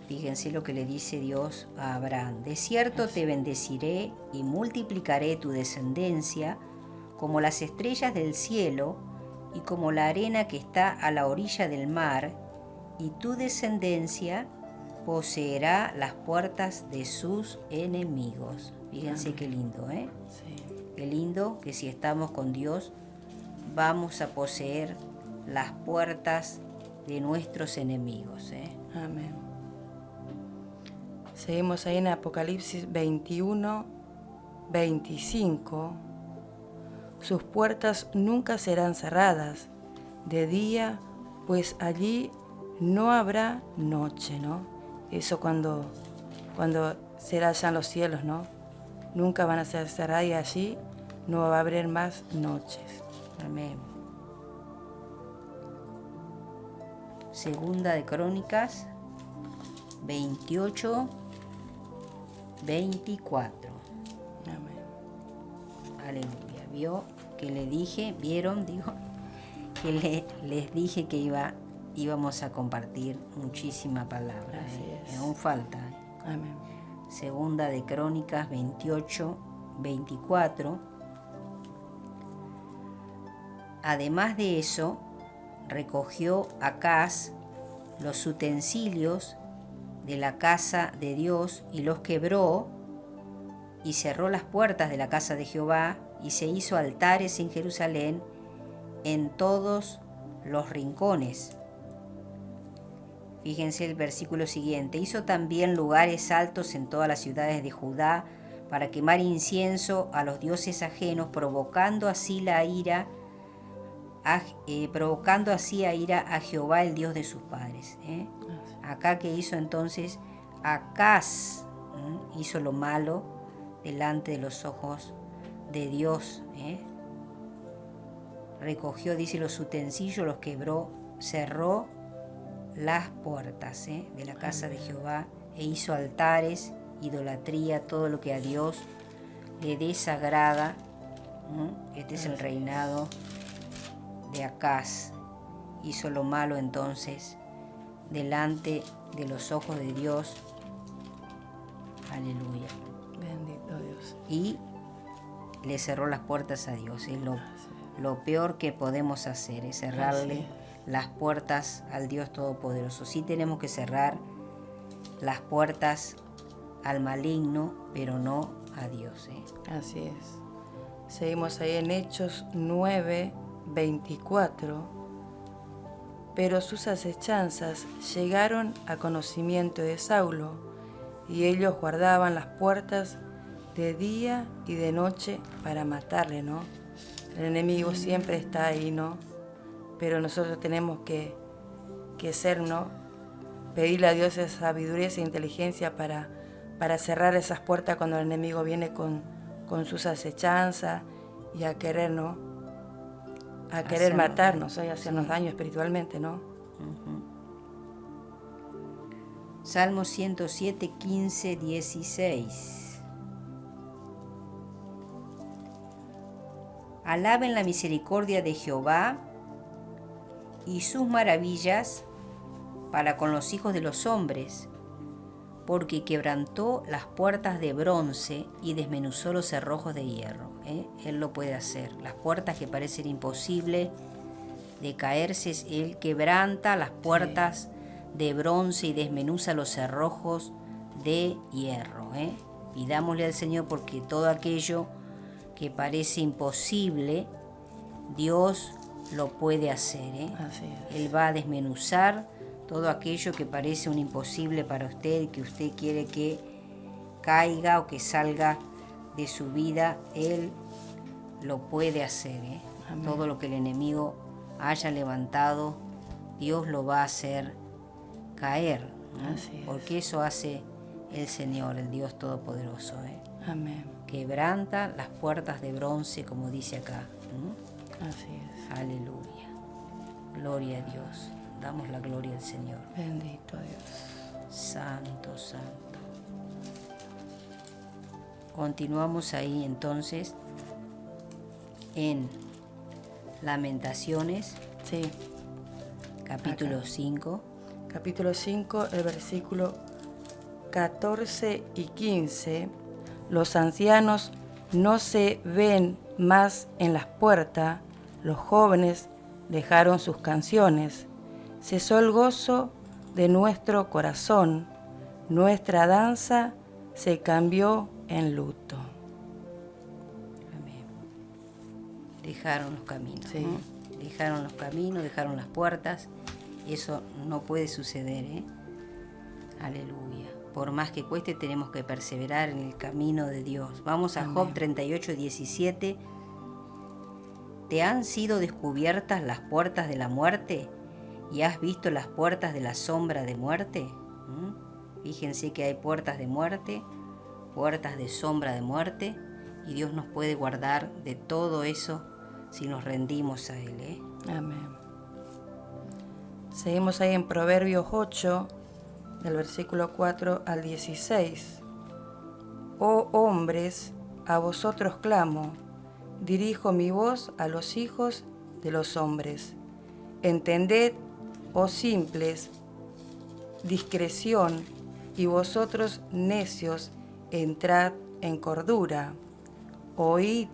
Fíjense lo que le dice Dios a Abraham. De cierto te bendeciré y multiplicaré tu descendencia como las estrellas del cielo y como la arena que está a la orilla del mar, y tu descendencia poseerá las puertas de sus enemigos. Fíjense qué lindo, ¿eh? Sí. Qué lindo que si estamos con Dios vamos a poseer las puertas de nuestros enemigos, ¿eh? Amén. Seguimos ahí en Apocalipsis 21, 25. Sus puertas nunca serán cerradas de día, pues allí no habrá noche, ¿no? Eso cuando será allá en los cielos, ¿no? Nunca van a ser cerradas y allí no va a haber más noches. Amén. Segunda de Crónicas 28, 24. Amén. Aleluya. Vio que le dije, vieron, digo, que les dije que íbamos a compartir muchísima palabra. Así es. Aún falta. Amén. Segunda de Crónicas 28, 24. Además de eso, recogió Acaz los utensilios de la casa de Dios y los quebró, y cerró las puertas de la casa de Jehová, y se hizo altares en Jerusalén en todos los rincones. Fíjense el versículo siguiente. Hizo también lugares altos en todas las ciudades de Judá para quemar incienso a los dioses ajenos, provocando así a ira a Jehová, el Dios de sus padres. Acá que hizo entonces Acaz, hizo lo malo delante de los ojos de Dios. Recogió, dice, los utensilios, los quebró, cerró las puertas de la casa de Jehová, e hizo altares, idolatría, todo lo que a Dios le desagrada. Este es el reinado de Acaz. Hizo lo malo entonces delante de los ojos de Dios. Aleluya. Bendito Dios. Y le cerró las puertas a Dios. Es lo peor que podemos hacer, es cerrarle las puertas al Dios Todopoderoso. Sí tenemos que cerrar las puertas al maligno, pero no a Dios. Así es. Seguimos ahí en Hechos 9, 24. Pero sus acechanzas llegaron a conocimiento de Saulo, y ellos guardaban las puertas de día y de noche para matarle, ¿no? El enemigo siempre está ahí, ¿no? Pero nosotros tenemos que ser, ¿no? Pedirle a Dios esa sabiduría, esa inteligencia para cerrar esas puertas cuando el enemigo viene con sus acechanzas y a querer, ¿no? a querer Hacernos matarnos, daño. a hacernos Sí. daño espiritualmente, ¿no? Salmo 107, 15, 16. Alaben la misericordia de Jehová y sus maravillas para con los hijos de los hombres, porque quebrantó las puertas de bronce y desmenuzó los cerrojos de hierro. Él lo puede hacer. Las puertas que parecen imposibles de caerse, Él quebranta las puertas de bronce y desmenuza los cerrojos de hierro. Pidámosle al Señor, porque todo aquello que parece imposible, Dios lo puede hacer. Así es. Él va a desmenuzar todo aquello que parece un imposible para usted, que usted quiere que caiga o que salga de su vida. Él lo puede hacer. Amén. Todo lo que el enemigo haya levantado, Dios lo va a hacer caer, ¿no? Así es. Porque eso hace el Señor, el Dios Todopoderoso. Amén. Quebranta las puertas de bronce, como dice acá. Así es. Aleluya. Gloria a Dios. Damos la gloria al Señor. Bendito Dios. Santo, santo. Continuamos ahí entonces en Lamentaciones, Sí. capítulo Acá. 5. Capítulo 5, el versículo 14 y 15. Los ancianos no se ven más en las puertas, los jóvenes dejaron sus canciones. Cesó el gozo de nuestro corazón, nuestra danza se cambió en luto. Amén. Dejaron los caminos. Sí. ¿no? Dejaron los caminos, dejaron las puertas. Eso no puede suceder. Aleluya. Por más que cueste, tenemos que perseverar en el camino de Dios. Vamos a Amén. Job 38, 17. ¿Te han sido descubiertas las puertas de la muerte y has visto las puertas de la sombra de muerte? Fíjense que hay puertas de muerte, puertas de sombra de muerte, y Dios nos puede guardar de todo eso si nos rendimos a Él. Amén. Seguimos ahí en Proverbios 8, del versículo 4 al 16. Oh hombres, a vosotros clamo, dirijo mi voz a los hijos de los hombres. Entended, oh simples, discreción, y vosotros necios, entrad en cordura. Oíd,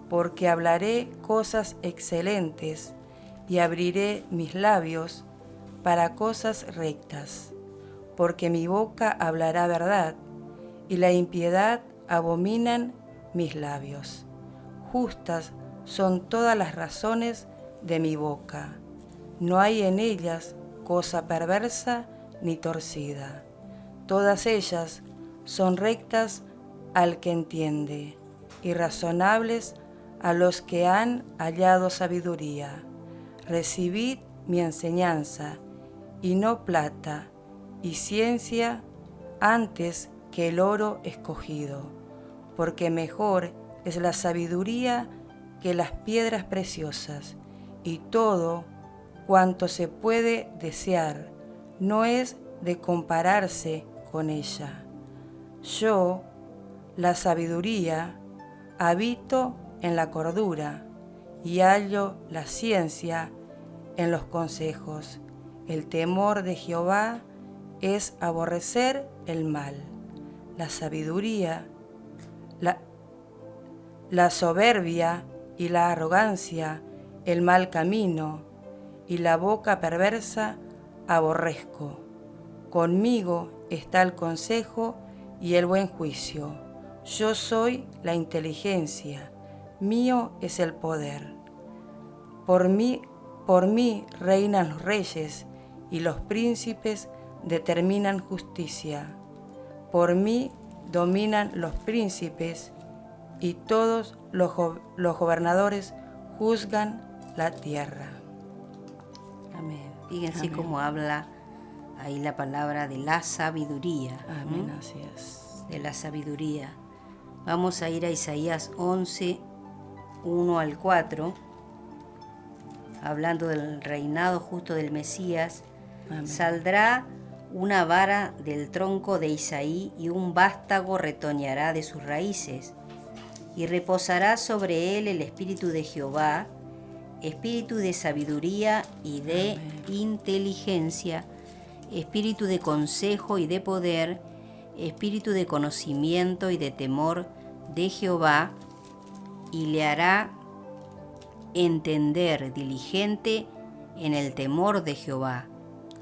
porque hablaré cosas excelentes, y abriré mis labios para cosas rectas, porque mi boca hablará verdad, y la impiedad abominan mis labios. Justas son todas las razones de mi boca, no hay en ellas cosa perversa ni torcida. Todas ellas son rectas al que entiende, y razonables a los que han hallado sabiduría. Recibid mi enseñanza, y no plata, y ciencia antes que el oro escogido, porque mejor es la sabiduría que las piedras preciosas, y todo cuanto se puede desear no es de compararse con ella. Yo, la sabiduría, habito en la cordura, y hallo la ciencia en los consejos. El temor de Jehová es aborrecer el mal. La sabiduría, la soberbia y la arrogancia, el mal camino, y la boca perversa aborrezco. Conmigo está el consejo y el buen juicio. Yo soy la inteligencia, mío es el poder. Por mí reinan los reyes, y los príncipes determinan justicia. Por mí dominan los príncipes, y todos los gobernadores juzgan la tierra. Amén. Fíjense Amén. cómo habla ahí la palabra de la sabiduría. Amén, así es. De la sabiduría. Vamos a ir a Isaías 11, 1 al 4. hablando del reinado justo del Mesías, Amén. saldrá una vara del tronco de Isaí y un vástago retoñará de sus raíces, y reposará sobre él el espíritu de Jehová, espíritu de sabiduría y de inteligencia, espíritu de consejo y de poder, espíritu de conocimiento y de temor de Jehová, y le hará entender diligente en el temor de Jehová.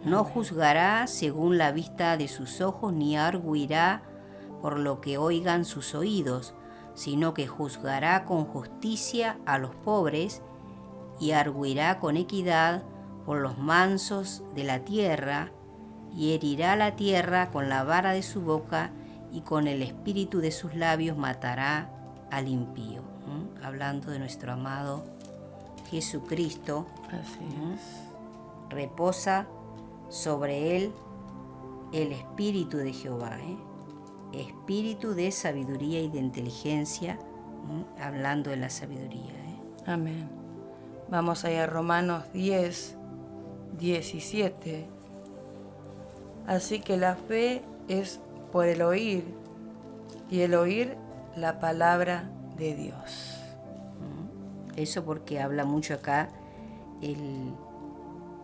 No juzgará según la vista de sus ojos, ni arguirá por lo que oigan sus oídos, sino que juzgará con justicia a los pobres y arguirá con equidad por los mansos de la tierra, y herirá la tierra con la vara de su boca, y con el espíritu de sus labios matará al impío. Hablando de nuestro amado Jesucristo, Así es. reposa sobre él el espíritu de Jehová, espíritu de sabiduría y de inteligencia, hablando de la sabiduría. Amén. Vamos allá a Romanos 10, 17. Así que la fe es por el oír, y el oír la palabra de Dios. Eso porque habla mucho acá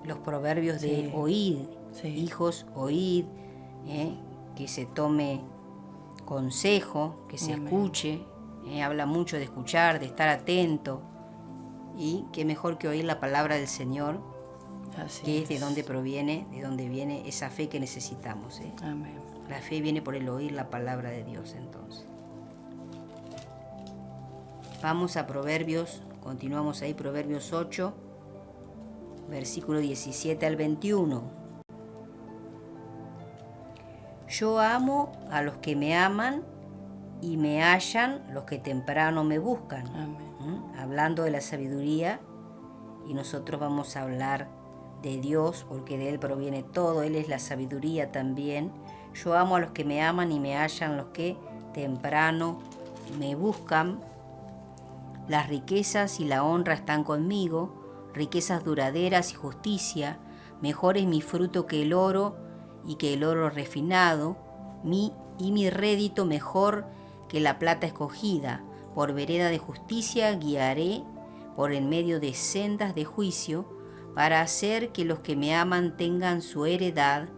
los proverbios de oíd, hijos, oíd, que se tome consejo, que se escuche, habla mucho de escuchar, de estar atento, y qué mejor que oír la palabra del Señor, que es de donde proviene, de donde viene esa fe que necesitamos. Amén. La fe viene por el oír la palabra de Dios, entonces. Vamos a Proverbios, continuamos ahí, Proverbios 8, versículo 17 al 21. Yo amo a los que me aman, y me hallan los que temprano me buscan. Amén. Hablando de la sabiduría, y nosotros vamos a hablar de Dios, porque de Él proviene todo, Él es la sabiduría también. Yo amo a los que me aman, y me hallan los que temprano me buscan. Las riquezas y la honra están conmigo, riquezas duraderas y justicia. Mejor es mi fruto que el oro, y que el oro refinado, y mi rédito mejor que la plata escogida. Por vereda de justicia guiaré, por en medio de sendas de juicio, para hacer que los que me aman tengan su heredad,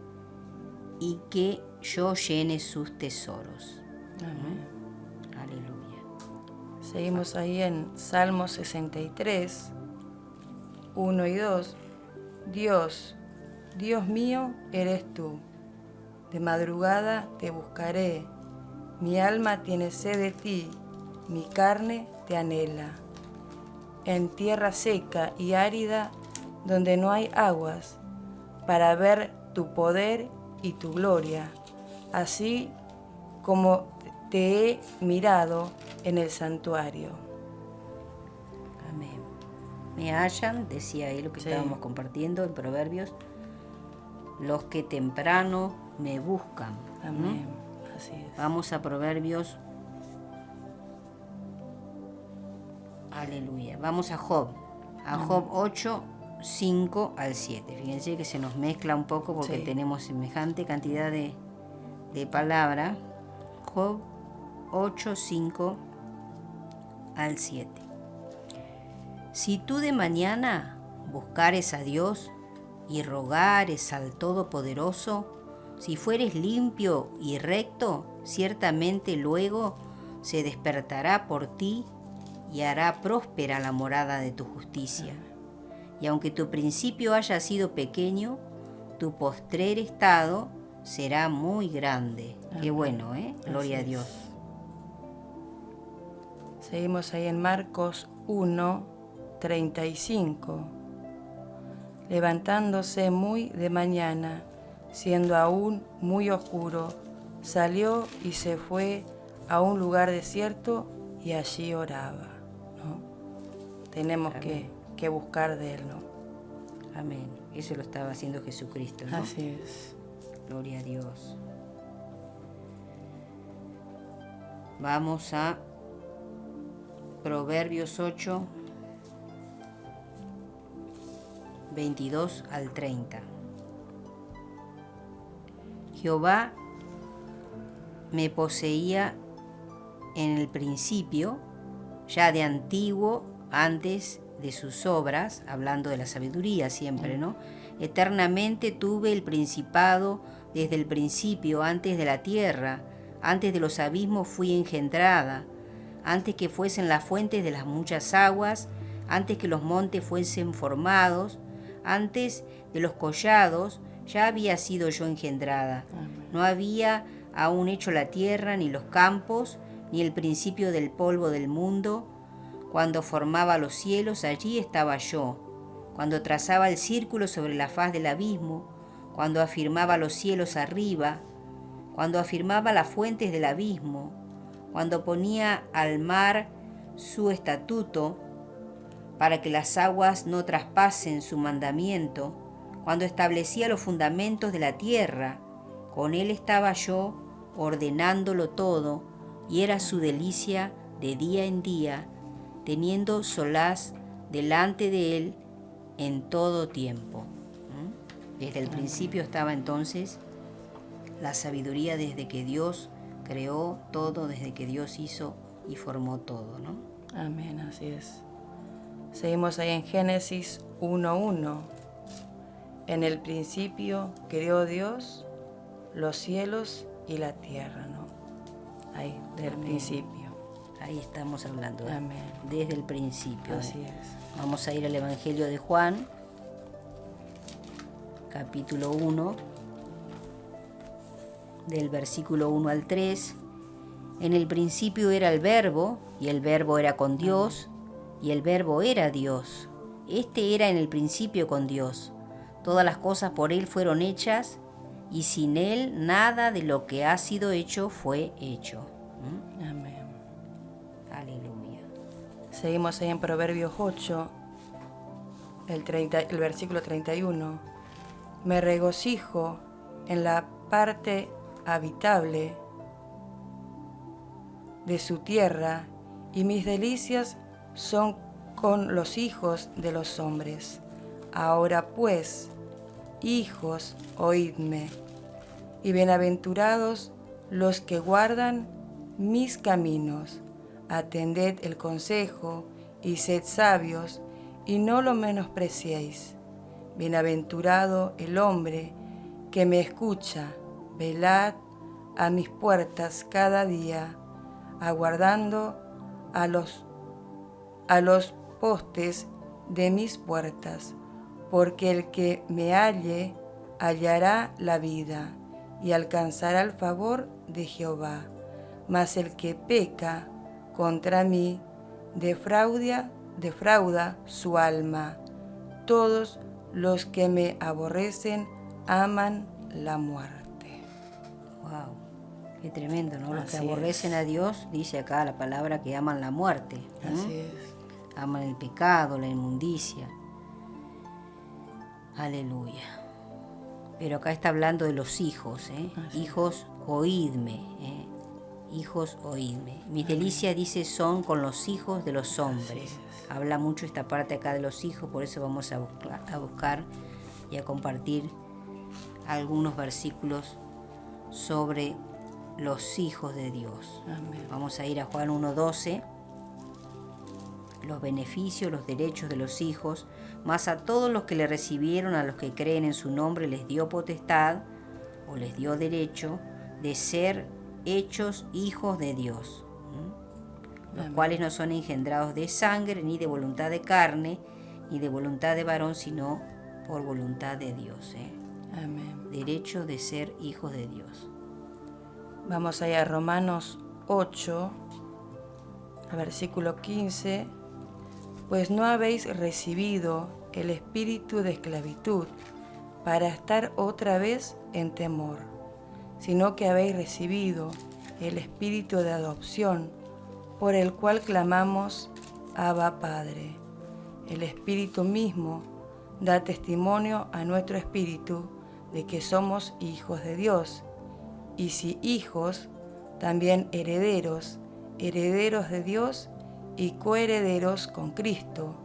y que yo llene sus tesoros. Amén. Aleluya. Seguimos ahí en Salmo 63, 1 y 2. Dios, Dios mío, eres tú. De madrugada te buscaré. Mi alma tiene sed de ti, mi carne te anhela. En tierra seca y árida, donde no hay aguas, para ver tu poder y tu gloria, así como te he mirado en el santuario. Amén. Me hallan, decía ahí lo que estábamos compartiendo en Proverbios, los que temprano me buscan. Amén. Así es. Vamos a Proverbios. Aleluya. Vamos a Job. A Job 8, 5 al 7. Fíjense que se nos mezcla un poco porque tenemos semejante cantidad de palabra. Job 8, 5 al 7. Si tú de mañana buscares a Dios y rogares al Todopoderoso, si fueres limpio y recto, ciertamente luego se despertará por ti y hará próspera la morada de tu justicia. Y aunque tu principio haya sido pequeño, tu postrer estado será muy grande. Qué bueno, Gloria a Dios. Seguimos ahí en Marcos 1, 35. Levantándose muy de mañana, siendo aún muy oscuro, salió y se fue a un lugar desierto y allí oraba, ¿no? Tenemos que buscar de Él, ¿no? Amén. Eso lo estaba haciendo Jesucristo, ¿no? Así es. Gloria a Dios. Vamos a Proverbios 8. 22 al 30. Jehová me poseía en el principio, ya de antiguo, antes de sus obras, hablando de la sabiduría siempre, ¿no? Eternamente tuve el principado desde el principio, antes de la tierra, antes de los abismos fui engendrada, antes que fuesen las fuentes de las muchas aguas, antes que los montes fuesen formados, antes de los collados, ya había sido yo engendrada. Amén. No había aún hecho la tierra, ni los campos, ni el principio del polvo del mundo. Cuando formaba los cielos, allí estaba yo. Cuando trazaba el círculo sobre la faz del abismo, cuando afirmaba los cielos arriba, cuando afirmaba las fuentes del abismo, cuando ponía al mar su estatuto, para que las aguas no traspasen su mandamiento, cuando establecía los fundamentos de la tierra, con él estaba yo ordenándolo todo, y era su delicia de día en día, teniendo solaz delante de él en todo tiempo. Desde el principio estaba entonces la sabiduría, desde que Dios creó todo, desde que Dios hizo y formó todo, ¿no? Amén, así es. Seguimos ahí en Génesis 1:1. En el principio creó Dios los cielos y la tierra, ¿no? Ahí, del Amén. Principio. Ahí estamos hablando, Amén. desde el principio. Así es. Vamos a ir al Evangelio de Juan, capítulo 1, del versículo 1 al 3. En el principio era el Verbo, y el Verbo era con Dios, y el Verbo era Dios. Este era en el principio con Dios. Todas las cosas por Él fueron hechas, y sin Él nada de lo que ha sido hecho fue hecho. Amén. Aleluya. Seguimos ahí en Proverbios 8, el versículo 31. Me regocijo en la parte habitable de su tierra, y mis delicias son con los hijos de los hombres. Ahora pues, hijos, oídme, y bienaventurados los que guardan mis caminos. Atended el consejo y sed sabios, y no lo menospreciéis. Bienaventurado el hombre que me escucha. Velad a mis puertas cada día, aguardando a los postes de mis puertas, porque el que me halle hallará la vida y alcanzará el favor de Jehová. Mas el que peca contra mí defrauda su alma. Todos los que me aborrecen aman la muerte. Wow, qué tremendo, ¿no? Los que Así aborrecen es. a Dios, dice acá la palabra, que aman la muerte. Así es. Aman el pecado, la inmundicia. Aleluya. Pero acá está hablando de los hijos, ¿eh? Así Hijos, oídme, ¿eh? Hijos, oídme. Mis delicias, dice, son con los hijos de los hombres. Habla mucho esta parte acá de los hijos, por eso vamos a buscar y a compartir algunos versículos sobre los hijos de Dios. Amén. Vamos a ir a Juan 1:12. Los beneficios, los derechos de los hijos, mas a todos los que le recibieron, a los que creen en su nombre, les dio potestad, o les dio derecho, de ser hechos hijos de Dios, los cuales no son engendrados de sangre, ni de voluntad de carne, ni de voluntad de varón, sino por voluntad de Dios. Amén. Derecho de ser hijos de Dios. Vamos allá a Romanos 8, versículo 15. Pues no habéis recibido el espíritu de esclavitud para estar otra vez en temor, sino que habéis recibido el espíritu de adopción, por el cual clamamos, Abba Padre. El Espíritu mismo da testimonio a nuestro espíritu de que somos hijos de Dios, y si hijos, también herederos, herederos de Dios y coherederos con Cristo,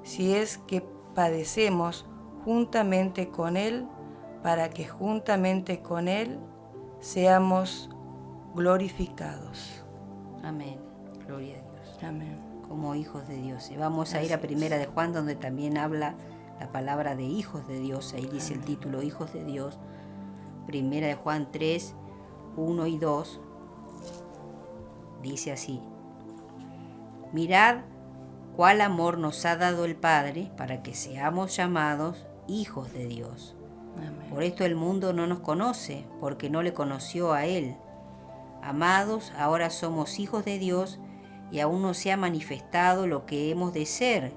si es que padecemos juntamente con Él, para que juntamente con Él seamos glorificados. Amén. Gloria a Dios. Amén. Como hijos de Dios. Y vamos a ir a Así es. Primera de Juan, donde también habla la palabra de hijos de Dios. Ahí dice el título, hijos de Dios. Primera de Juan 3, 1 y 2. Dice así: mirad cuál amor nos ha dado el Padre para que seamos llamados hijos de Dios. Amén. Por esto el mundo no nos conoce, porque no le conoció a Él. Amados, ahora somos hijos de Dios y aún no se ha manifestado lo que hemos de ser,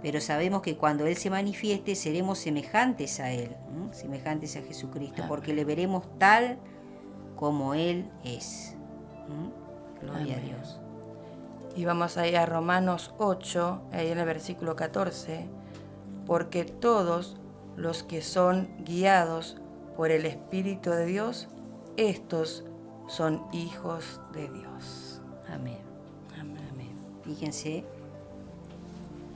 pero sabemos que cuando Él se manifieste seremos semejantes a Él, semejantes a Jesucristo, porque le veremos tal como Él es. Gloria Amén. a Dios. Y vamos ahí a Romanos 8, ahí en el versículo 14, porque todos los que son guiados por el Espíritu de Dios, estos son hijos de Dios. Amén. Amén. Amén. Fíjense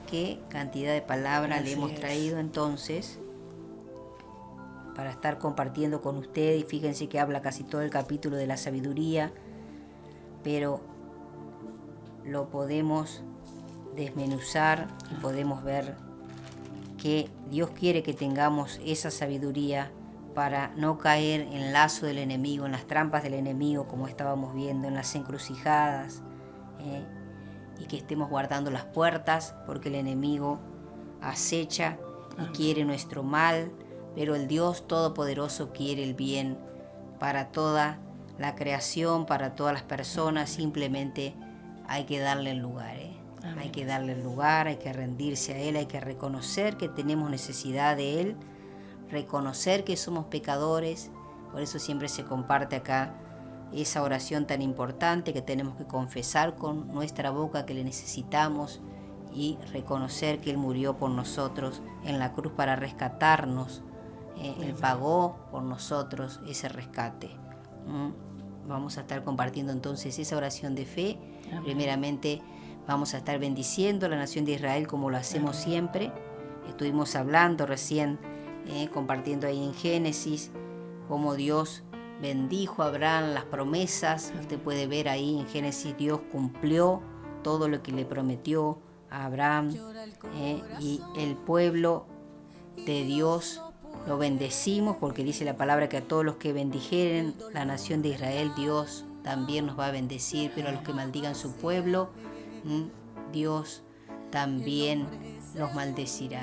qué cantidad de palabras le Así hemos es. traído entonces para estar compartiendo con ustedes. Y fíjense que habla casi todo el capítulo de la sabiduría, pero lo podemos desmenuzar y podemos ver que Dios quiere que tengamos esa sabiduría para no caer en el lazo del enemigo, en las trampas del enemigo, como estábamos viendo, en las encrucijadas, y que estemos guardando las puertas, porque el enemigo acecha y quiere nuestro mal, pero el Dios Todopoderoso quiere el bien para toda la creación, para todas las personas. Simplemente hay que darle el lugar, hay que darle el lugar, hay que rendirse a Él, hay que reconocer que tenemos necesidad de Él, reconocer que somos pecadores. Por eso siempre se comparte acá esa oración tan importante, que tenemos que confesar con nuestra boca que le necesitamos y reconocer que Él murió por nosotros en la cruz para rescatarnos. Él pagó por nosotros ese rescate. Vamos a estar compartiendo entonces esa oración de fe. Amén. Primeramente vamos a estar bendiciendo a la nación de Israel como lo hacemos siempre. Estuvimos hablando recién, compartiendo ahí en Génesis, cómo Dios bendijo a Abraham, las promesas. Usted puede ver ahí en Génesis, Dios cumplió todo lo que le prometió a Abraham, y el pueblo de Dios lo bendecimos, porque dice la palabra que a todos los que bendijeren la nación de Israel, Dios también nos va a bendecir, pero a los que maldigan su pueblo, Dios también los maldecirá.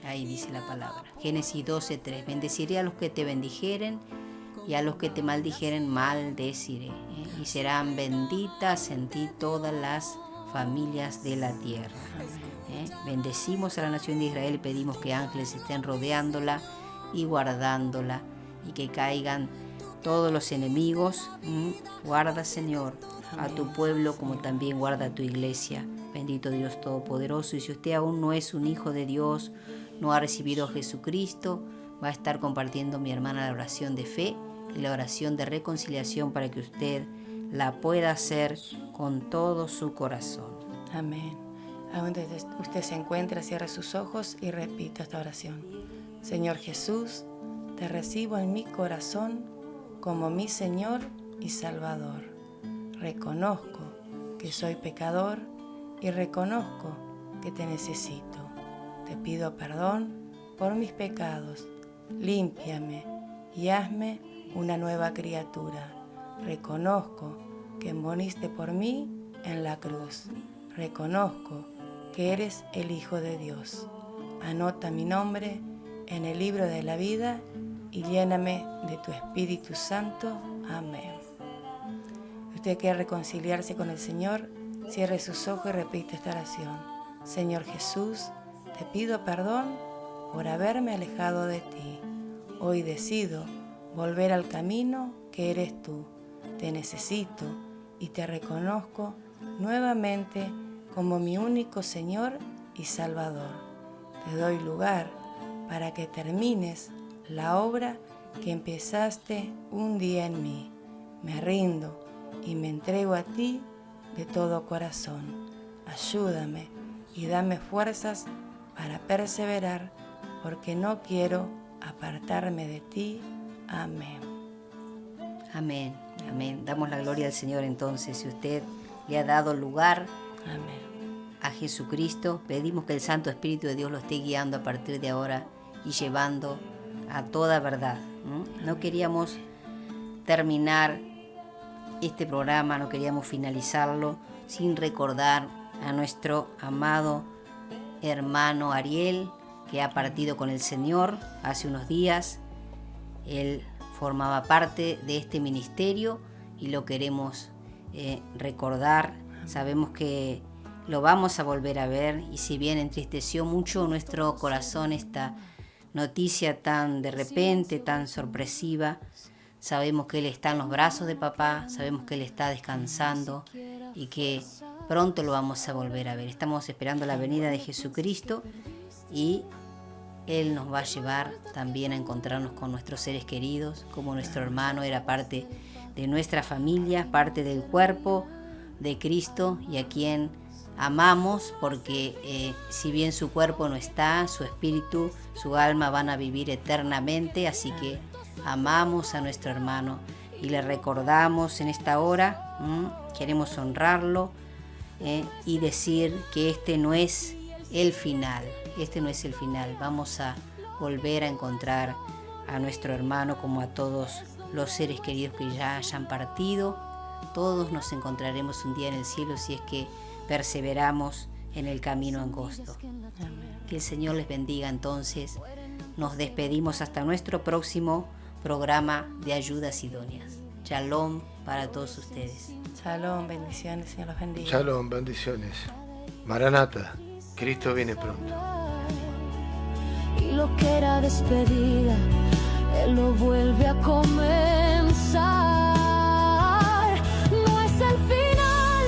Ahí dice la palabra. Génesis 12:3. Bendeciré a los que te bendijeren y a los que te maldijeren maldeciré. Y serán benditas en ti todas las familias de la tierra. Bendecimos a la nación de Israel y pedimos que ángeles estén rodeándola y guardándola, y que caigan todos los enemigos. Guarda, Señor, a tu pueblo, como también guarda a tu iglesia. Bendito Dios Todopoderoso. Y si usted aún no es un hijo de Dios, no ha recibido a Jesucristo, va a estar compartiendo mi hermana la oración de fe y la oración de reconciliación para que usted la pueda hacer con todo su corazón. Amén. A donde usted se encuentra, cierre sus ojos y repita esta oración. Señor Jesús, te recibo en mi corazón como mi Señor y Salvador. Reconozco que soy pecador y reconozco que te necesito. Te pido perdón por mis pecados. Límpiame y hazme una nueva criatura. Reconozco que moriste por mí en la cruz. Reconozco que eres el Hijo de Dios. Anota mi nombre en el libro de la vida y lléname de tu Espíritu Santo. Amén. Si usted quiere reconciliarse con el Señor, cierre sus ojos y repite esta oración. Señor Jesús, te pido perdón por haberme alejado de ti. Hoy decido volver al camino que eres tú. Te necesito y te reconozco nuevamente como mi único Señor y Salvador. Te doy lugar para que termines la obra que empezaste un día en mí. Me rindo y me entrego a ti de todo corazón. Ayúdame y dame fuerzas para perseverar, porque no quiero apartarme de ti. Amén. Amén, amén. Damos la gloria al Señor entonces. Si usted le ha dado lugar a Jesucristo, pedimos que el Santo Espíritu de Dios lo esté guiando a partir de ahora y llevando a toda verdad. No queríamos terminar este programa, no queríamos finalizarlo sin recordar a nuestro amado hermano Ariel, que ha partido con el Señor hace unos días. Él formaba parte de este ministerio y lo queremos recordar. Sabemos que lo vamos a volver a ver, y si bien entristeció mucho nuestro corazón esta noticia tan de repente, tan sorpresiva, sabemos que Él está en los brazos de papá, sabemos que Él está descansando y que pronto lo vamos a volver a ver. Estamos esperando la venida de Jesucristo y Él nos va a llevar también a encontrarnos con nuestros seres queridos, como nuestro hermano era parte de nuestra familia, parte del cuerpo de Cristo, y a quien amamos porque si bien su cuerpo no está, su espíritu, su alma van a vivir eternamente. Así que amamos a nuestro hermano y le recordamos en esta hora. Queremos honrarlo y decir que este no es el final. Este no es el final. Vamos a volver a encontrar a nuestro hermano, como a todos los seres queridos que ya hayan partido. Todos nos encontraremos un día en el cielo si es que perseveramos en el camino angosto. Que el Señor les bendiga entonces. Nos despedimos hasta nuestro próximo programa de Ayudas Idóneas. Shalom para todos ustedes. Shalom, bendiciones, Señor los bendiga. Shalom, bendiciones. Maranata, Cristo viene pronto. Y lo que era despedida, Él lo vuelve a comenzar. No es el final,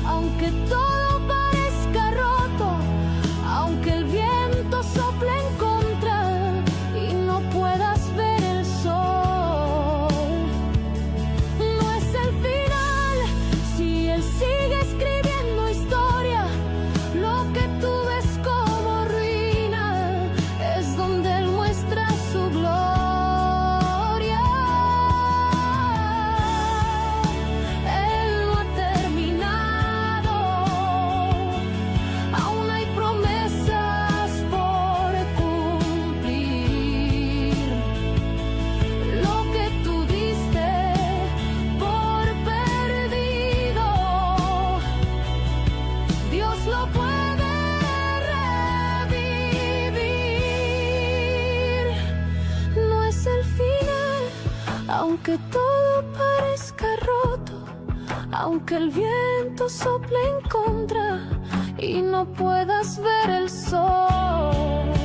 aunque todo parezca roto, aunque el viento sople en contra y no puedas ver el sol. No es el final, si Él sigue escribiendo historia, lo que tú ves como ruina es donde Él muestra su gloria. Él no ha terminado, aún hay promesas por cumplir. Lo que tú diste por perdido, Dios lo puede revivir. No es el final, aunque todo parezca roto, aunque el viento sople en contra y no puedas ver el sol.